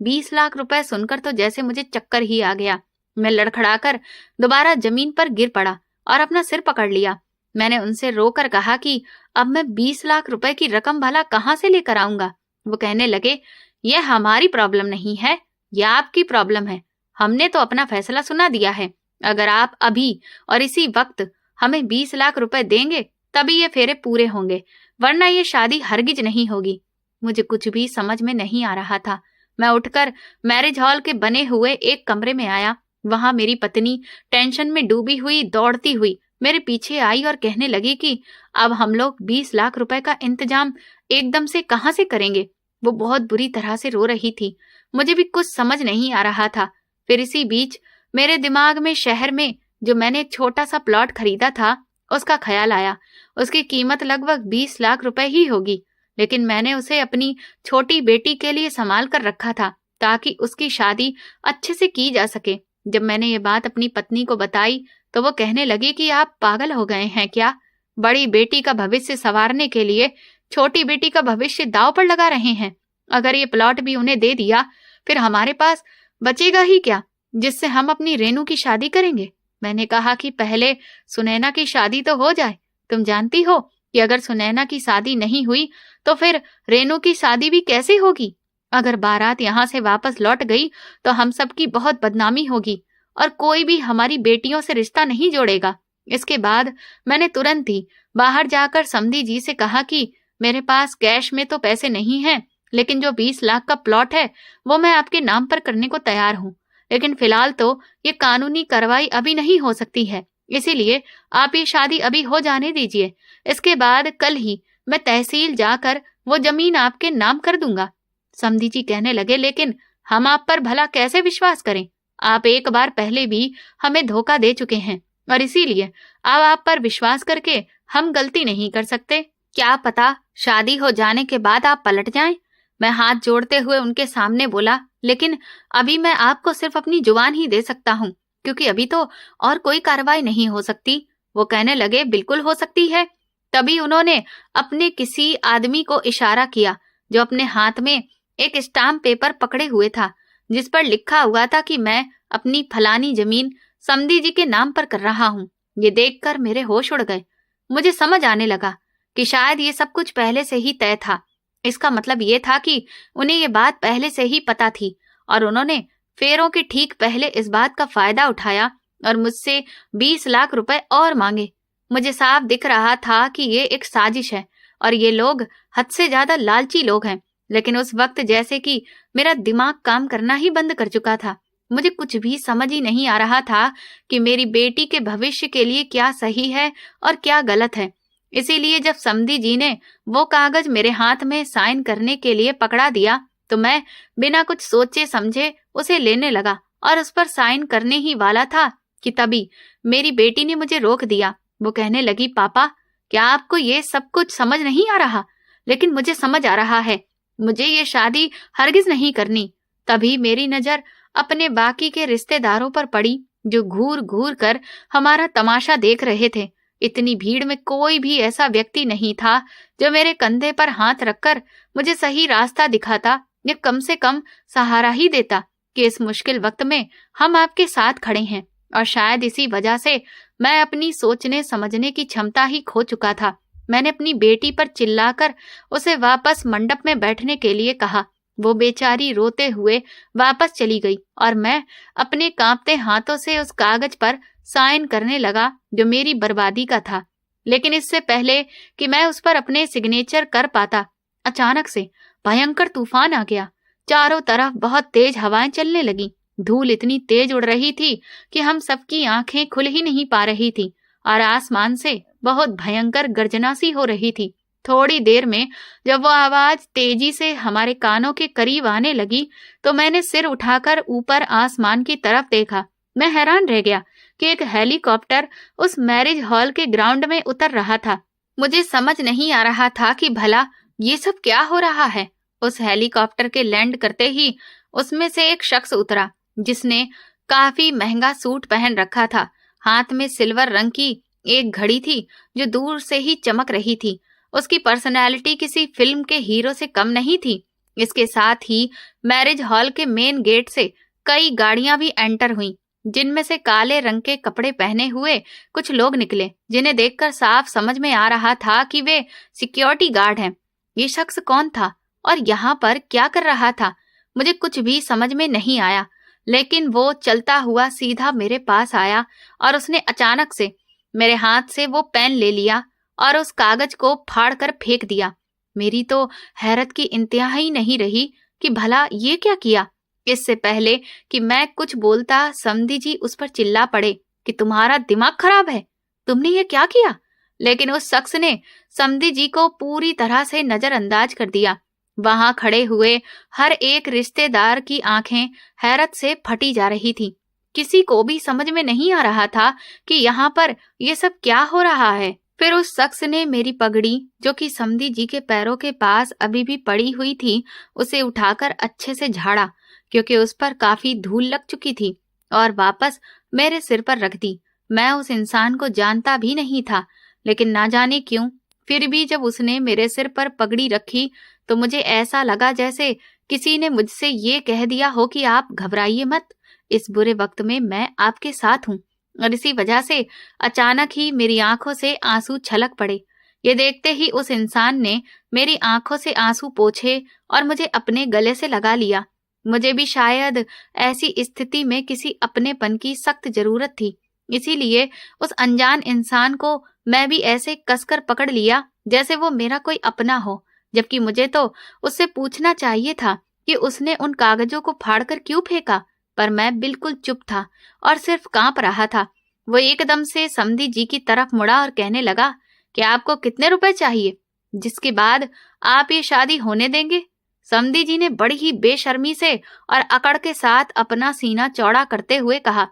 20 लाख रुपए सुनकर तो जैसे मुझे चक्कर ही आ गया। मैं लड़खड़ाकर दोबारा जमीन पर गिर पड़ा और अपना सिर पकड़ लिया। मैंने उनसे रोकर कहा कि अब मैं 20 लाख रुपए की रकम भला कहाँ से लेकर आऊंगा। वो कहने लगे, यह हमारी प्रॉब्लम नहीं है, यह आपकी प्रॉब्लम है। हमने तो अपना फैसला सुना दिया है। अगर आप अभी और इसी वक्त हमें 20 लाख रुपए देंगे तभी ये फेरे पूरे होंगे, वरना ये शादी हरगिज नहीं होगी। मुझे कुछ भी समझ में नहीं आ रहा था। मैं उठकर मैरिज हॉल के बने हुए एक कमरे में आया। वहां मेरी पत्नी टेंशन में डूबी हुई दौड़ती हुई मेरे पीछे आई और कहने लगी कि अब हम लोग 20 लाख रुपए का इंतजाम एकदम से कहां से करेंगे। वो बहुत बुरी तरह से रो रही थी। मुझे भी कुछ समझ नहीं आ रहा था। फिर इसी बीच मेरे दिमाग में शहर में जो मैंने एक छोटा सा प्लॉट खरीदा था उसका ख्याल आया। उसकी कीमत लगभग 20 लाख रुपए ही होगी, लेकिन मैंने उसे अपनी छोटी बेटी के लिए संभाल कर रखा था ताकि उसकी शादी अच्छे से की जा सके। जब मैंने ये बात अपनी पत्नी को बताई तो वो कहने लगी कि आप पागल हो गए हैं क्या? बड़ी बेटी का भविष्य संवारने के लिए छोटी बेटी का भविष्य दांव पर लगा रहे हैं। अगर ये प्लॉट भी उन्हें दे दिया फिर हमारे पास बचेगा ही क्या जिससे हम अपनी रेनू की शादी करेंगे। मैंने कहा कि पहले सुनैना की शादी तो हो जाए। तुम जानती हो कि अगर सुनैना की शादी नहीं हुई तो फिर रेनू की शादी भी कैसे होगी। अगर बारात यहाँ से वापस लौट गई तो हम सबकी बहुत बदनामी होगी और कोई भी हमारी बेटियों से रिश्ता नहीं जोड़ेगा। इसके बाद मैंने तुरंत ही बाहर जाकर समधी जी से कहा कि मेरे पास कैश में तो पैसे नहीं हैं, लेकिन जो 20 लाख का प्लॉट है वो मैं आपके नाम पर करने को तैयार हूँ। लेकिन फिलहाल तो ये कानूनी कार्रवाई अभी नहीं हो सकती है, इसीलिए आप ये शादी अभी हो जाने दीजिए। इसके बाद कल ही मैं तहसील जाकर वो जमीन आपके नाम कर दूंगा। समधी जी कहने लगे, लेकिन हम आप पर भला कैसे विश्वास करें? आप एक बार पहले भी हमें धोखा दे चुके हैं और इसीलिए अब आप पर विश्वास करके हम गलती नहीं कर सकते। क्या पता शादी हो जाने के बाद आप पलट जाएं। मैं हाथ जोड़ते हुए उनके सामने बोला, लेकिन अभी मैं आपको सिर्फ अपनी जुबान ही दे सकता हूँ, क्योंकि अभी तो और कोई कार्रवाई नहीं हो सकती। वो कहने लगे, बिल्कुल हो सकती है। तभी उन्होंने अपने किसी आदमी को इशारा किया जो अपने हाथ में एक स्टाम्प पेपर पकड़े हुए था, जिस पर लिखा हुआ था कि मैं अपनी फलानी जमीन समधी जी के नाम पर कर रहा हूँ। ये देखकर मेरे होश उड़ गए। मुझे समझ आने लगा कि शायद ये सब कुछ पहले से ही तय था। इसका मतलब ये था कि उन्हें ये बात पहले से ही पता थी और उन्होंने फेरों के ठीक पहले इस बात का फायदा उठाया और मुझसे 20 लाख रुपए और मांगे। मुझे साफ दिख रहा था कि ये एक साजिश है और ये लोग हद से ज्यादा लालची लोग हैं। लेकिन उस वक्त जैसे कि मेरा दिमाग काम करना ही बंद कर चुका था। मुझे कुछ भी समझ ही नहीं आ रहा था कि मेरी बेटी के भविष्य के लिए क्या सही है और क्या गलत है। इसीलिए जब समधी जी ने वो कागज मेरे हाथ में साइन करने के लिए पकड़ा दिया तो मैं बिना कुछ सोचे समझे उसे लेने लगा और उस पर साइन करने ही वाला था कि तभी मेरी बेटी ने मुझे रोक दिया। वो कहने लगी, पापा, क्या आपको ये सब कुछ समझ नहीं आ रहा? लेकिन मुझे समझ आ रहा है। मुझे ये शादी हरगिज नहीं करनी। तभी मेरी नजर अपने बाकी के रिश्तेदारों पर पड़ी जो घूर घूर कर हमारा तमाशा देख रहे थे। इतनी भीड़ में कोई भी ऐसा व्यक्ति नहीं था जो मेरे कंधे पर हाथ रखकर मुझे सही रास्ता दिखाता या कम से कम सहारा ही देता कि इस मुश्किल वक्त में हम आपके साथ खड़े हैं। और शायद इसी वजह से मैं अपनी सोचने समझने की क्षमता ही खो चुका था। मैंने अपनी बेटी पर चिल्लाकर उसे वापस मंडप में बैठने के लिए कहा। वो बेचारी रोते हुए वापस चली गई और मैं अपने कांपते हाथों से उस कागज पर साइन करने लगा जो मेरी बर्बादी का था। लेकिन इससे पहले कि मैं उस पर अपने सिग्नेचर कर पाता, अचानक से भयंकर तूफान आ गया। चारों तरफ बहुत तेज हवाएं चलने लगी। धूल इतनी तेज उड़ रही थी कि हम सबकी आंखें खुल ही नहीं पा रही थी और आसमान से बहुत भयंकर गर्जना सी हो रही थी। थोड़ी देर में जब वो आवाज तेजी से हमारे कानों के करीब आने लगी तो मैंने सिर उठाकर ऊपर आसमान की तरफ देखा। मैं हैरान रह गया कि एक हेलीकॉप्टर उस मैरिज हॉल के ग्राउंड में उतर रहा था। मुझे समझ नहीं आ रहा था कि भला ये सब क्या हो रहा है। उस हेलीकॉप्टर के लैंड करते ही उसमें से एक शख्स उतरा जिसने काफी महंगा सूट पहन रखा था। हाथ में सिल्वर रंग की एक घड़ी थी जो दूर से ही चमक रही थी। उसकी पर्सनैलिटी किसी फिल्म के हीरो से कम नहीं थी। इसके साथ ही मैरिज हॉल के मेन गेट से कई गाड़ियां भी एंटर हुईं, जिनमें से काले रंग के कपड़े पहने हुए कुछ लोग निकले, जिन्हें देखकर साफ समझ में आ रहा था कि वे सिक्योरिटी गार्ड हैं। ये शख्स कौन था और यहाँ पर क्या कर रहा था, मुझे कुछ भी समझ में नहीं आया। लेकिन वो चलता हुआ सीधा मेरे पास आया और उसने अचानक से मेरे हाथ से वो पेन ले लिया और उस कागज को फाड़ कर फेंक दिया। मेरी तो हैरत की इंतहा ही नहीं रही कि भला ये क्या किया। इससे पहले कि मैं कुछ बोलता समधी जी उस पर चिल्ला पड़े कि तुम्हारा दिमाग खराब है, तुमने ये क्या किया। लेकिन उस शख्स ने समधी जी को पूरी तरह से नजरअंदाज कर दिया। वहां खड़े हुए हर एक रिश्तेदार की आंखें हैरत से फटी जा रही थी। किसी को भी समझ में नहीं आ रहा था कि यहाँ पर ये सब क्या हो रहा है। फिर उस शख्स ने मेरी पगड़ी, जो कि समधी जी के पैरों के पास अभी भी पड़ी हुई थी, उसे उठाकर अच्छे से झाड़ा, क्योंकि उस पर काफी धूल लग चुकी थी, और वापस मेरे सिर पर रख दी। मैं उस इंसान को जानता भी नहीं था, लेकिन ना जाने क्यों फिर भी जब उसने मेरे सिर पर पगड़ी रखी तो मुझे ऐसा लगा जैसे किसी ने मुझसे ये कह दिया हो कि आप घबराइए मत, इस बुरे वक्त में मैं आपके साथ हूँ। और इसी वजह से अचानक ही मेरी आंखों से आंसू छलक पड़े। ये देखते ही उस इंसान ने मेरी आंखों से आंसू पोंछे और मुझे अपने गले से लगा लिया। मुझे भी शायद ऐसी स्थिति में किसी अपनेपन की सख्त जरूरत थी, इसीलिए उस अनजान इंसान को मैं भी ऐसे कसकर पकड़ लिया जैसे वो मेरा कोई अपना हो, जबकि मुझे तो उससे पूछना चाहिए था कि उसने उन कागजों को फाड़कर क्यों फेंका। पर मैं बिल्कुल चुप था और सिर्फ कांप रहा था। वो एकदम से समधी जी की तरफ मुड़ा और कहने लगा कि आपको कितने रुपए चाहिए, जिसके बाद आप ये शादी होने देंगे। समधी जी ने बड़ी ही बेशर्मी से और अकड़ के साथ अपना सीना चौड़ा करते हुए कहा,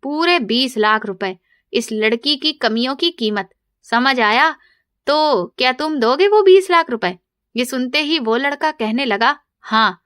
पूरे 20 लाख रुपए, इस लड़की की कमियों की कीमत। समझ आया? तो क्या तुम दोगे वो 20 लाख रुपए? ये सुनते ही वो लड़का कहने लगा, हाँ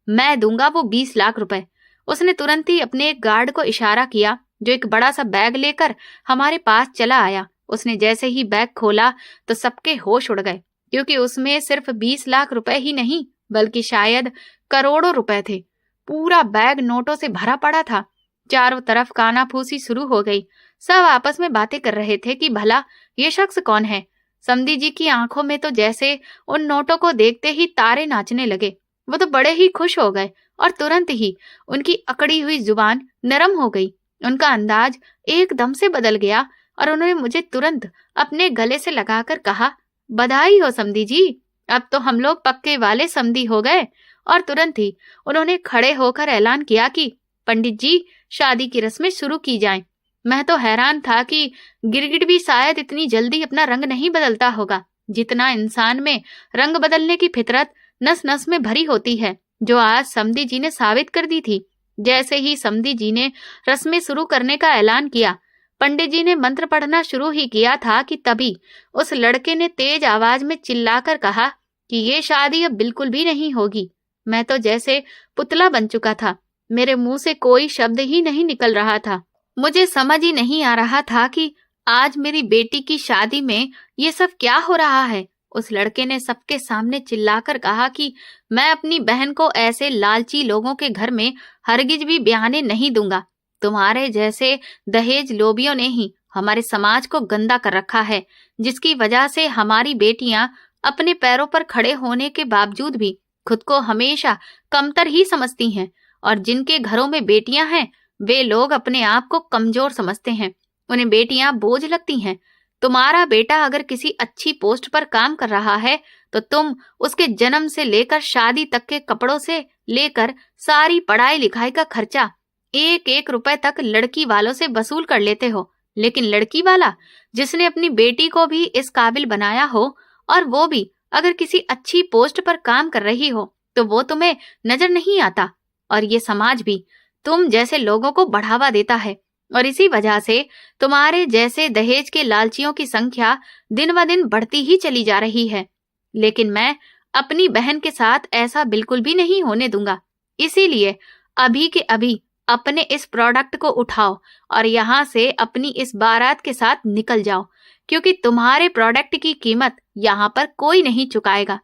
मैं दूंगा वो 20 लाख रुपए। उसने तुरंत ही अपने एक गार्ड को इशारा किया जो एक बड़ा सा बैग लेकर हमारे पास चला आया। उसने जैसे ही बैग खोला तो सबके होश उड़ गए, क्योंकि उसमें सिर्फ 20 लाख रुपए ही नहीं बल्कि शायद करोड़ों रुपए थे। पूरा बैग नोटों से भरा पड़ा था। चारों तरफ कानाफूसी शुरू हो गई। सब आपस में बातें कर रहे थे कि भला ये शख्स कौन है। समधी जी की आंखों में तो जैसे उन नोटों को देखते ही तारे नाचने लगे। वो तो बड़े ही खुश हो गए और तुरंत ही उनकी अकड़ी हुई जुबान नरम हो गई। उनका अंदाज एकदम से बदल गया और उन्होंने मुझे तुरंत अपने गले से लगाकर कहा, बधाई हो समधी जी, अब तो हम लोग पक्के वाले समधी हो गए। और तुरंत ही उन्होंने खड़े होकर ऐलान किया कि पंडित जी, शादी की रस्में शुरू की जाएं। मैं तो हैरान था कि गिरगिट भी शायद इतनी जल्दी अपना रंग नहीं बदलता होगा जितना इंसान में रंग बदलने की फितरत नस नस में भरी होती है, जो आज समधी जी ने साबित कर दी थी। जैसे ही समधी जी ने रस्में शुरू करने का ऐलान किया, पंडित जी ने मंत्र पढ़ना शुरू ही किया था कि तभी उस लड़के ने तेज आवाज में चिल्लाकर कहा कि ये शादी अब बिल्कुल भी नहीं होगी। मैं तो जैसे पुतला बन चुका था। मेरे मुंह से कोई शब्द ही नहीं निकल रहा था। मुझे समझ ही नहीं आ रहा था कि आज मेरी बेटी की शादी में ये सब क्या हो रहा है। उस लड़के ने सबके सामने चिल्लाकर कहा कि मैं अपनी बहन को ऐसे लालची लोगों के घर में हरगिज भी ब्याहने नहीं दूंगा। तुम्हारे जैसे दहेज लोभियों ने ही हमारे समाज को गंदा कर रखा है, जिसकी वजह से हमारी बेटियां अपने पैरों पर खड़े होने के बावजूद भी खुद को हमेशा कमतर ही समझती हैं, और जिनके घरों में बेटियां हैं वे लोग अपने आप को कमजोर समझते हैं। उन्हें बेटियां बोझ लगती हैं। तुम्हारा बेटा अगर किसी अच्छी पोस्ट पर काम कर रहा है तो तुम उसके जन्म से लेकर शादी तक के कपड़ों से लेकर सारी पढ़ाई लिखाई का खर्चा एक एक रुपए तक लड़की वालों से वसूल कर लेते हो। लेकिन लड़की वाला जिसने अपनी बेटी को भी इस काबिल बनाया हो, और वो भी अगर किसी अच्छी पोस्ट पर काम कर रही हो, तो वो तुम्हें नजर नहीं आता। और ये समाज भी तुम जैसे लोगों को बढ़ावा देता है, और इसी वजह से तुम्हारे जैसे दहेज के लालचियों की संख्या दिन ब दिन बढ़ती ही चली जा रही है। लेकिन मैं अपनी बहन के साथ ऐसा बिल्कुल भी नहीं होने दूंगा। इसीलिए अभी के अभी अपने इस प्रोडक्ट को उठाओ और यहाँ से अपनी इस बारात के साथ निकल जाओ, क्योंकि तुम्हारे प्रोडक्ट की कीमत यहाँ पर कोई नहीं चुकाएगा।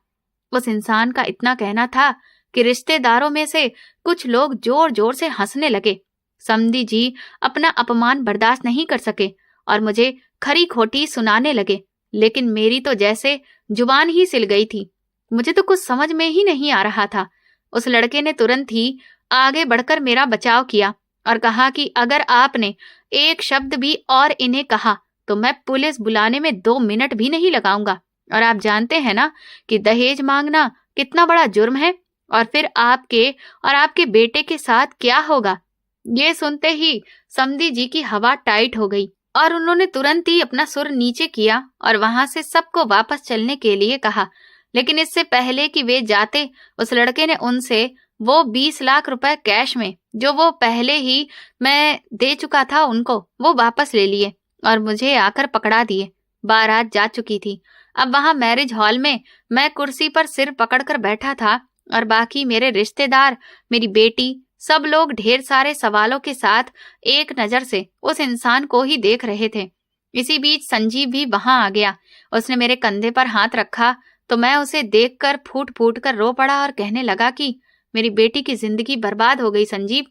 उस इंसान का इतना कहना था कि रिश्तेदारों में से कुछ लोग जोर जोर से हंसने लगे। समधी जी अपना अपमान बर्दाश्त नहीं कर सके और मुझे खरी खोटी सुनाने लगे, लेकिन मेरी तो जैसे जुबान ही सिल गई थी। मुझे तो कुछ समझ में ही नहीं आ रहा था। उस लड़के ने तुरंत ही आगे बढ़कर मेरा बचाव किया और कहा कि अगर आपने एक शब्द भी और इन्हें कहा तो मैं पुलिस बुलाने में 2 मिनट भी नहीं लगाऊंगा। और आप जानते हैं ना कि दहेज मांगना कितना बड़ा जुर्म है, और फिर आपके और आपके बेटे के साथ क्या होगा। ये सुनते ही समधी जी की हवा टाइट हो गई और उन्होंने तुरंत ही अपना सुर नीचे किया और वहां से सबको वापस चलने के लिए कहा। लेकिन इससे पहले कि वे जाते, उस लड़के ने उनसे वो 20 लाख रुपए कैश में, जो वो पहले ही मैं दे चुका था उनको, वो वापस ले लिए और मुझे आकर पकड़ा दिए। बारात जा चुकी थी। अब वहां मैरिज हॉल में मैं कुर्सी पर सिर पकड़कर बैठा था और बाकी मेरे रिश्तेदार, मेरी बेटी, सब लोग ढेर सारे सवालों के साथ एक नजर से उस इंसान को ही देख रहे थे। इसी बीच संजीव भी वहां आ गया। उसने मेरे कंधे पर हाथ रखा तो मैं उसे देखकर फूट फूट कर रो पड़ा और कहने लगा कि मेरी बेटी की जिंदगी बर्बाद हो गई संजीव,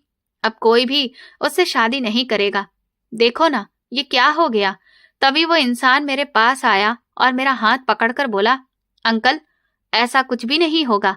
अब कोई भी उससे शादी नहीं करेगा। देखो ना ये क्या हो गया। तभी वो इंसान मेरे पास आया और मेरा हाथ पकड़कर बोला, अंकल ऐसा कुछ भी नहीं होगा।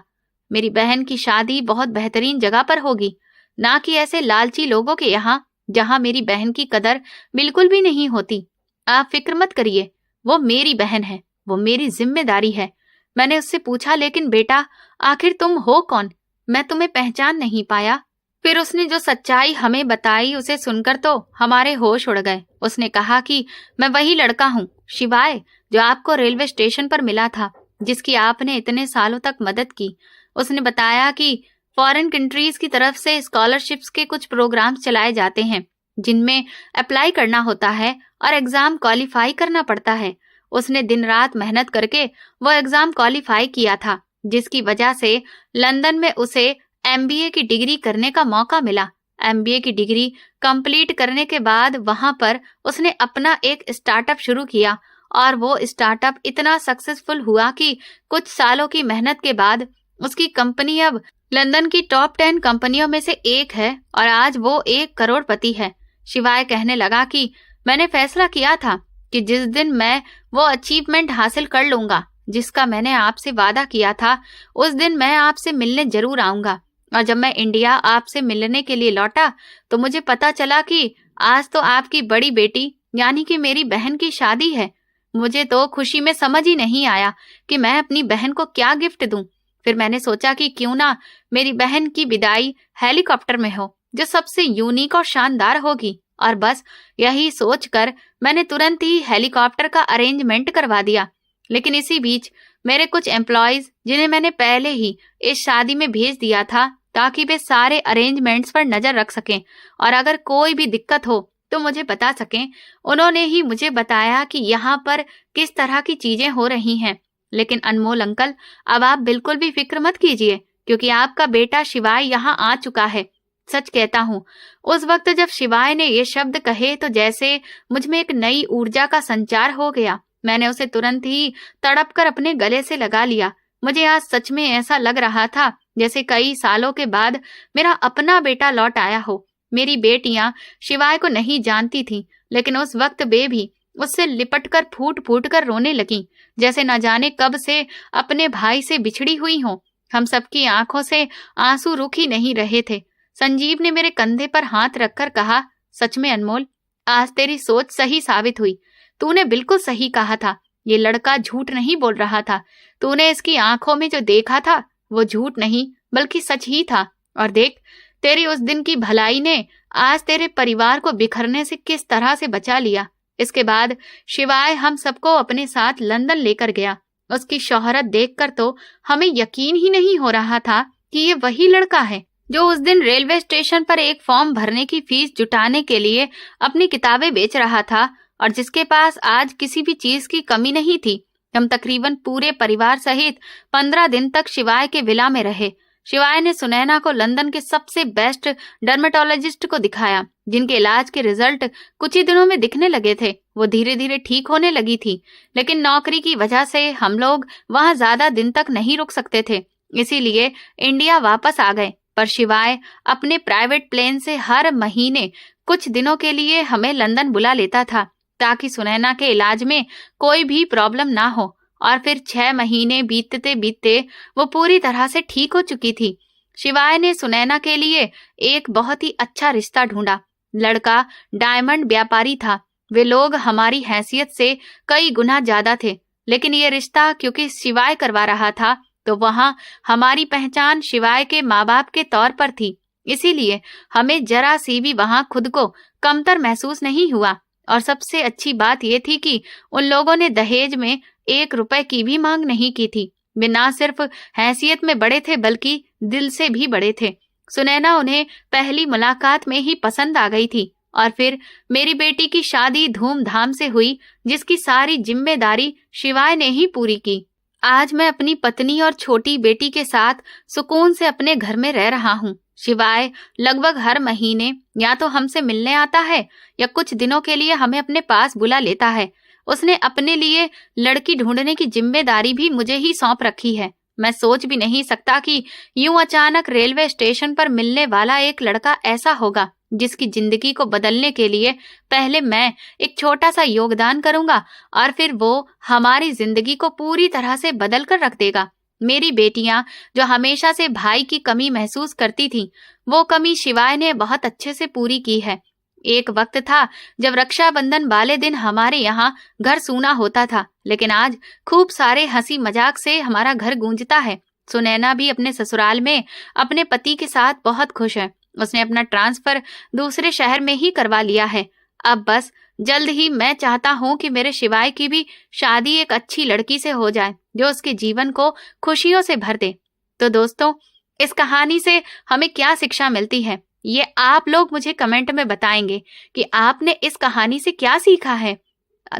मेरी बहन की शादी बहुत बेहतरीन जगह पर होगी, ना कि ऐसे लालची लोगों के यहाँ जहाँ मेरी बहन की कदर बिल्कुल भी नहीं होती। आप फिक्र मत करिए, वो मेरी बहन है, वो मेरी जिम्मेदारी है। मैंने उससे पूछा, लेकिन बेटा आखिर तुम हो कौन? मैं तुम्हें पहचान नहीं पाया। फिर उसने जो सच्चाई हमें बताई उसे सुनकर तो हमारे होश उड़ गए। उसने कहा कि मैं वही लड़का हूँ शिवाय, जो आपको रेलवे स्टेशन पर मिला था, जिसकी आपने इतने सालों तक मदद की। उसने बताया कि फॉरेन कंट्रीज की तरफ से स्कॉलरशिप्स के कुछ प्रोग्राम्स चलाए जाते हैं जिनमें अप्लाई करना होता है और एग्जाम क्वालिफाई करना पड़ता है। उसने दिन रात मेहनत करके वो एग्जाम क्वालिफाई किया था, जिसकी वजह से लंदन में उसे एमबीए की डिग्री करने का मौका मिला। एमबीए की डिग्री कंप्लीट करने के बाद वहां पर उसने अपना एक स्टार्टअप शुरू किया और वो स्टार्टअप इतना सक्सेसफुल हुआ कि कुछ सालों की मेहनत के बाद उसकी कंपनी अब लंदन की टॉप 10 कंपनियों में से एक है और आज वो 1 करोड़पति है। शिवाय कहने लगा कि मैंने फैसला किया था कि जिस दिन मैं वो अचीवमेंट हासिल कर लूंगा जिसका मैंने आपसे वादा किया था, उस दिन मैं आपसे मिलने जरूर आऊंगा। और जब मैं इंडिया आपसे मिलने के लिए लौटा तो मुझे पता चला कि आज तो आपकी बड़ी बेटी यानी कि मेरी बहन की शादी है। मुझे तो खुशी में समझ ही नहीं आया कि मैं अपनी बहन को क्या गिफ्ट दूं। फिर मैंने सोचा कि क्यों ना मेरी बहन की विदाई हेलीकॉप्टर में हो, जो सबसे यूनिक और शानदार होगी। और बस यही सोचकर मैंने तुरंत ही हेलीकॉप्टर का अरेंजमेंट करवा दिया। लेकिन इसी बीच मेरे कुछ एम्प्लॉयज, जिन्हें मैंने पहले ही इस शादी में भेज दिया था ताकि वे सारे अरेंजमेंट्स पर नजर रख सकें और अगर कोई भी दिक्कत हो तो मुझे बता सकें, उन्होंने ही मुझे बताया कि यहाँ पर किस तरह की चीजें हो रही हैं। लेकिन अनमोल अंकल, अब आप बिल्कुल भी फिक्र मत कीजिए, क्योंकि आपका बेटा शिवाय यहाँ आ चुका है। सच कहता हूँ, उस वक्त जब शिवाय ने ये शब्द कहे तो जैसे मुझ में एक नई ऊर्जा का संचार हो गया। मैंने उसे तुरंत ही तड़प कर अपने गले से लगा लिया। मुझे आज सच में ऐसा लग रहा था जैसे कई सालों के बाद मेरा अपना बेटा लौट आया हो। मेरी बेटियां शिवाय को नहीं जानती थीं, लेकिन उस वक्त वे भी उससे लिपट कर फूट फूट कर रोने लगीं, जैसे न जाने कब से अपने भाई से बिछड़ी हुई हों। हम सबकी आंखों से आंसू रुक ही नहीं रहे थे। संजीव ने मेरे कंधे पर हाथ रखकर कहा, सच में अनमोल, आज तेरी सोच सही साबित हुई। तूने बिल्कुल सही कहा था। ये लड़का झूठ नहीं बोल रहा था। तूने इसकी आंखों में जो देखा था वो झूठ नहीं बल्कि सच ही था। और देख, तेरी उस दिन की भलाई ने आज तेरे परिवार को बिखरने से किस तरह से बचा लिया। इसके बाद शिवाय हम सबको अपने साथ लंदन लेकर गया। उसकी शोहरत देखकर तो हमें यकीन ही नहीं हो रहा था कि ये वही लड़का है जो उस दिन रेलवे स्टेशन पर एक फॉर्म भरने की फीस जुटाने के लिए अपनी किताबें बेच रहा था और जिसके पास आज किसी भी चीज की कमी नहीं थी। हम तकरीबन पूरे परिवार सहित 15 दिन तक शिवाय के विला में रहे। शिवाय ने सुनैना को लंदन के सबसे बेस्ट डर्मेटोलॉजिस्ट को दिखाया, जिनके इलाज के रिजल्ट कुछ ही दिनों में दिखने लगे थे। वो धीरे धीरे ठीक होने लगी थी, लेकिन नौकरी की वजह से हम लोग वहां ज्यादा दिन तक नहीं रुक सकते थे, इसीलिए इंडिया वापस आ गए। पर शिवाय अपने प्राइवेट प्लेन से हर महीने कुछ दिनों के लिए हमें लंदन बुला लेता था ताकि सुनैना के इलाज में कोई भी प्रॉब्लम ना हो। और फिर 6 महीने बीतते बीतते वो पूरी तरह से ठीक हो चुकी थी। शिवाय ने सुनैना के लिए एक बहुत ही अच्छा रिश्ता ढूंढा। लड़का डायमंड व्यापारी था। वे लोग हमारी हैसियत से कई गुना ज्यादा थे, लेकिन ये रिश्ता क्योंकि शिवाय करवा रहा था तो वहां हमारी पहचान शिवाय के माँ बाप के तौर पर थी, इसीलिए हमें जरा सी भी वहां खुद को कमतर महसूस नहीं हुआ। और सबसे अच्छी बात यह थी कि उन लोगों ने दहेज में 1 रुपए की भी मांग नहीं की थी। वे ना सिर्फ हैसियत में बड़े थे बल्कि दिल से भी बड़े थे। सुनैना उन्हें पहली मुलाकात में ही पसंद आ गई थी और फिर मेरी बेटी की शादी धूमधाम से हुई, जिसकी सारी जिम्मेदारी शिवाय ने ही पूरी की। आज मैं अपनी पत्नी और छोटी बेटी के साथ सुकून से अपने घर में रह रहा हूँ। शिवाय लगभग हर महीने या तो हमसे मिलने आता है या कुछ दिनों के लिए हमें अपने पास बुला लेता है। उसने अपने लिए लड़की ढूंढने की जिम्मेदारी भी मुझे ही सौंप रखी है। मैं सोच भी नहीं सकता कि यूं अचानक रेलवे स्टेशन पर मिलने वाला एक लड़का ऐसा होगा जिसकी जिंदगी को बदलने के लिए पहले मैं एक छोटा सा योगदान करूंगा और फिर वो हमारी जिंदगी को पूरी तरह से बदल कर रख देगा। मेरी बेटियां जो हमेशा से भाई की कमी महसूस करती थीं, वो कमी शिवाय ने बहुत अच्छे से पूरी की है। एक वक्त था जब रक्षाबंधन वाले दिन हमारे यहाँ घर सूना होता था, लेकिन आज खूब सारे हंसी मजाक से हमारा घर गूंजता है। सुनैना भी अपने ससुराल में अपने पति के साथ बहुत खुश है। उसने अपना ट्रांसफर दूसरे शहर में ही करवा लिया है। अब बस जल्द ही मैं चाहता हूँ कि मेरे शिवाय की भी शादी एक अच्छी लड़की से हो जाए जो उसके जीवन को खुशियों से भर दे। तो दोस्तों, इस कहानी से हमें क्या शिक्षा मिलती है, ये आप लोग मुझे कमेंट में बताएंगे कि आपने इस कहानी से क्या सीखा है।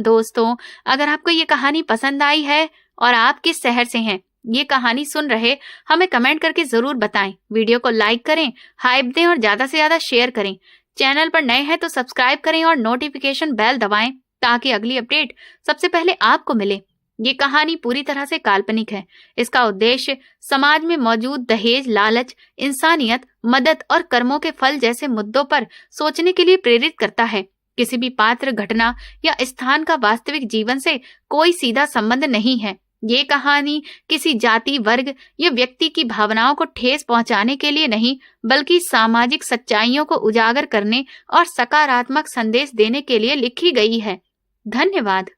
दोस्तों, अगर आपको ये कहानी पसंद आई है और आप किस शहर से हैं, ये कहानी सुन रहे, हमें कमेंट करके जरूर बताएं। वीडियो को लाइक करें, हाइप दें और ज्यादा से ज्यादा शेयर करें। चैनल पर नए हैं तो सब्सक्राइब करें और नोटिफिकेशन बेल दबाएं ताकि अगली अपडेट सबसे पहले आपको मिले। ये कहानी पूरी तरह से काल्पनिक है। इसका उद्देश्य समाज में मौजूद दहेज, लालच, इंसानियत, मदद और कर्मों के फल जैसे मुद्दों पर सोचने के लिए प्रेरित करता है। किसी भी पात्र, घटना या स्थान का वास्तविक जीवन से कोई सीधा संबंध नहीं है। ये कहानी किसी जाति, वर्ग या व्यक्ति की भावनाओं को ठेस पहुंचाने के लिए नहीं, बल्कि सामाजिक सच्चाइयों को उजागर करने और सकारात्मक संदेश देने के लिए लिखी गई है। धन्यवाद।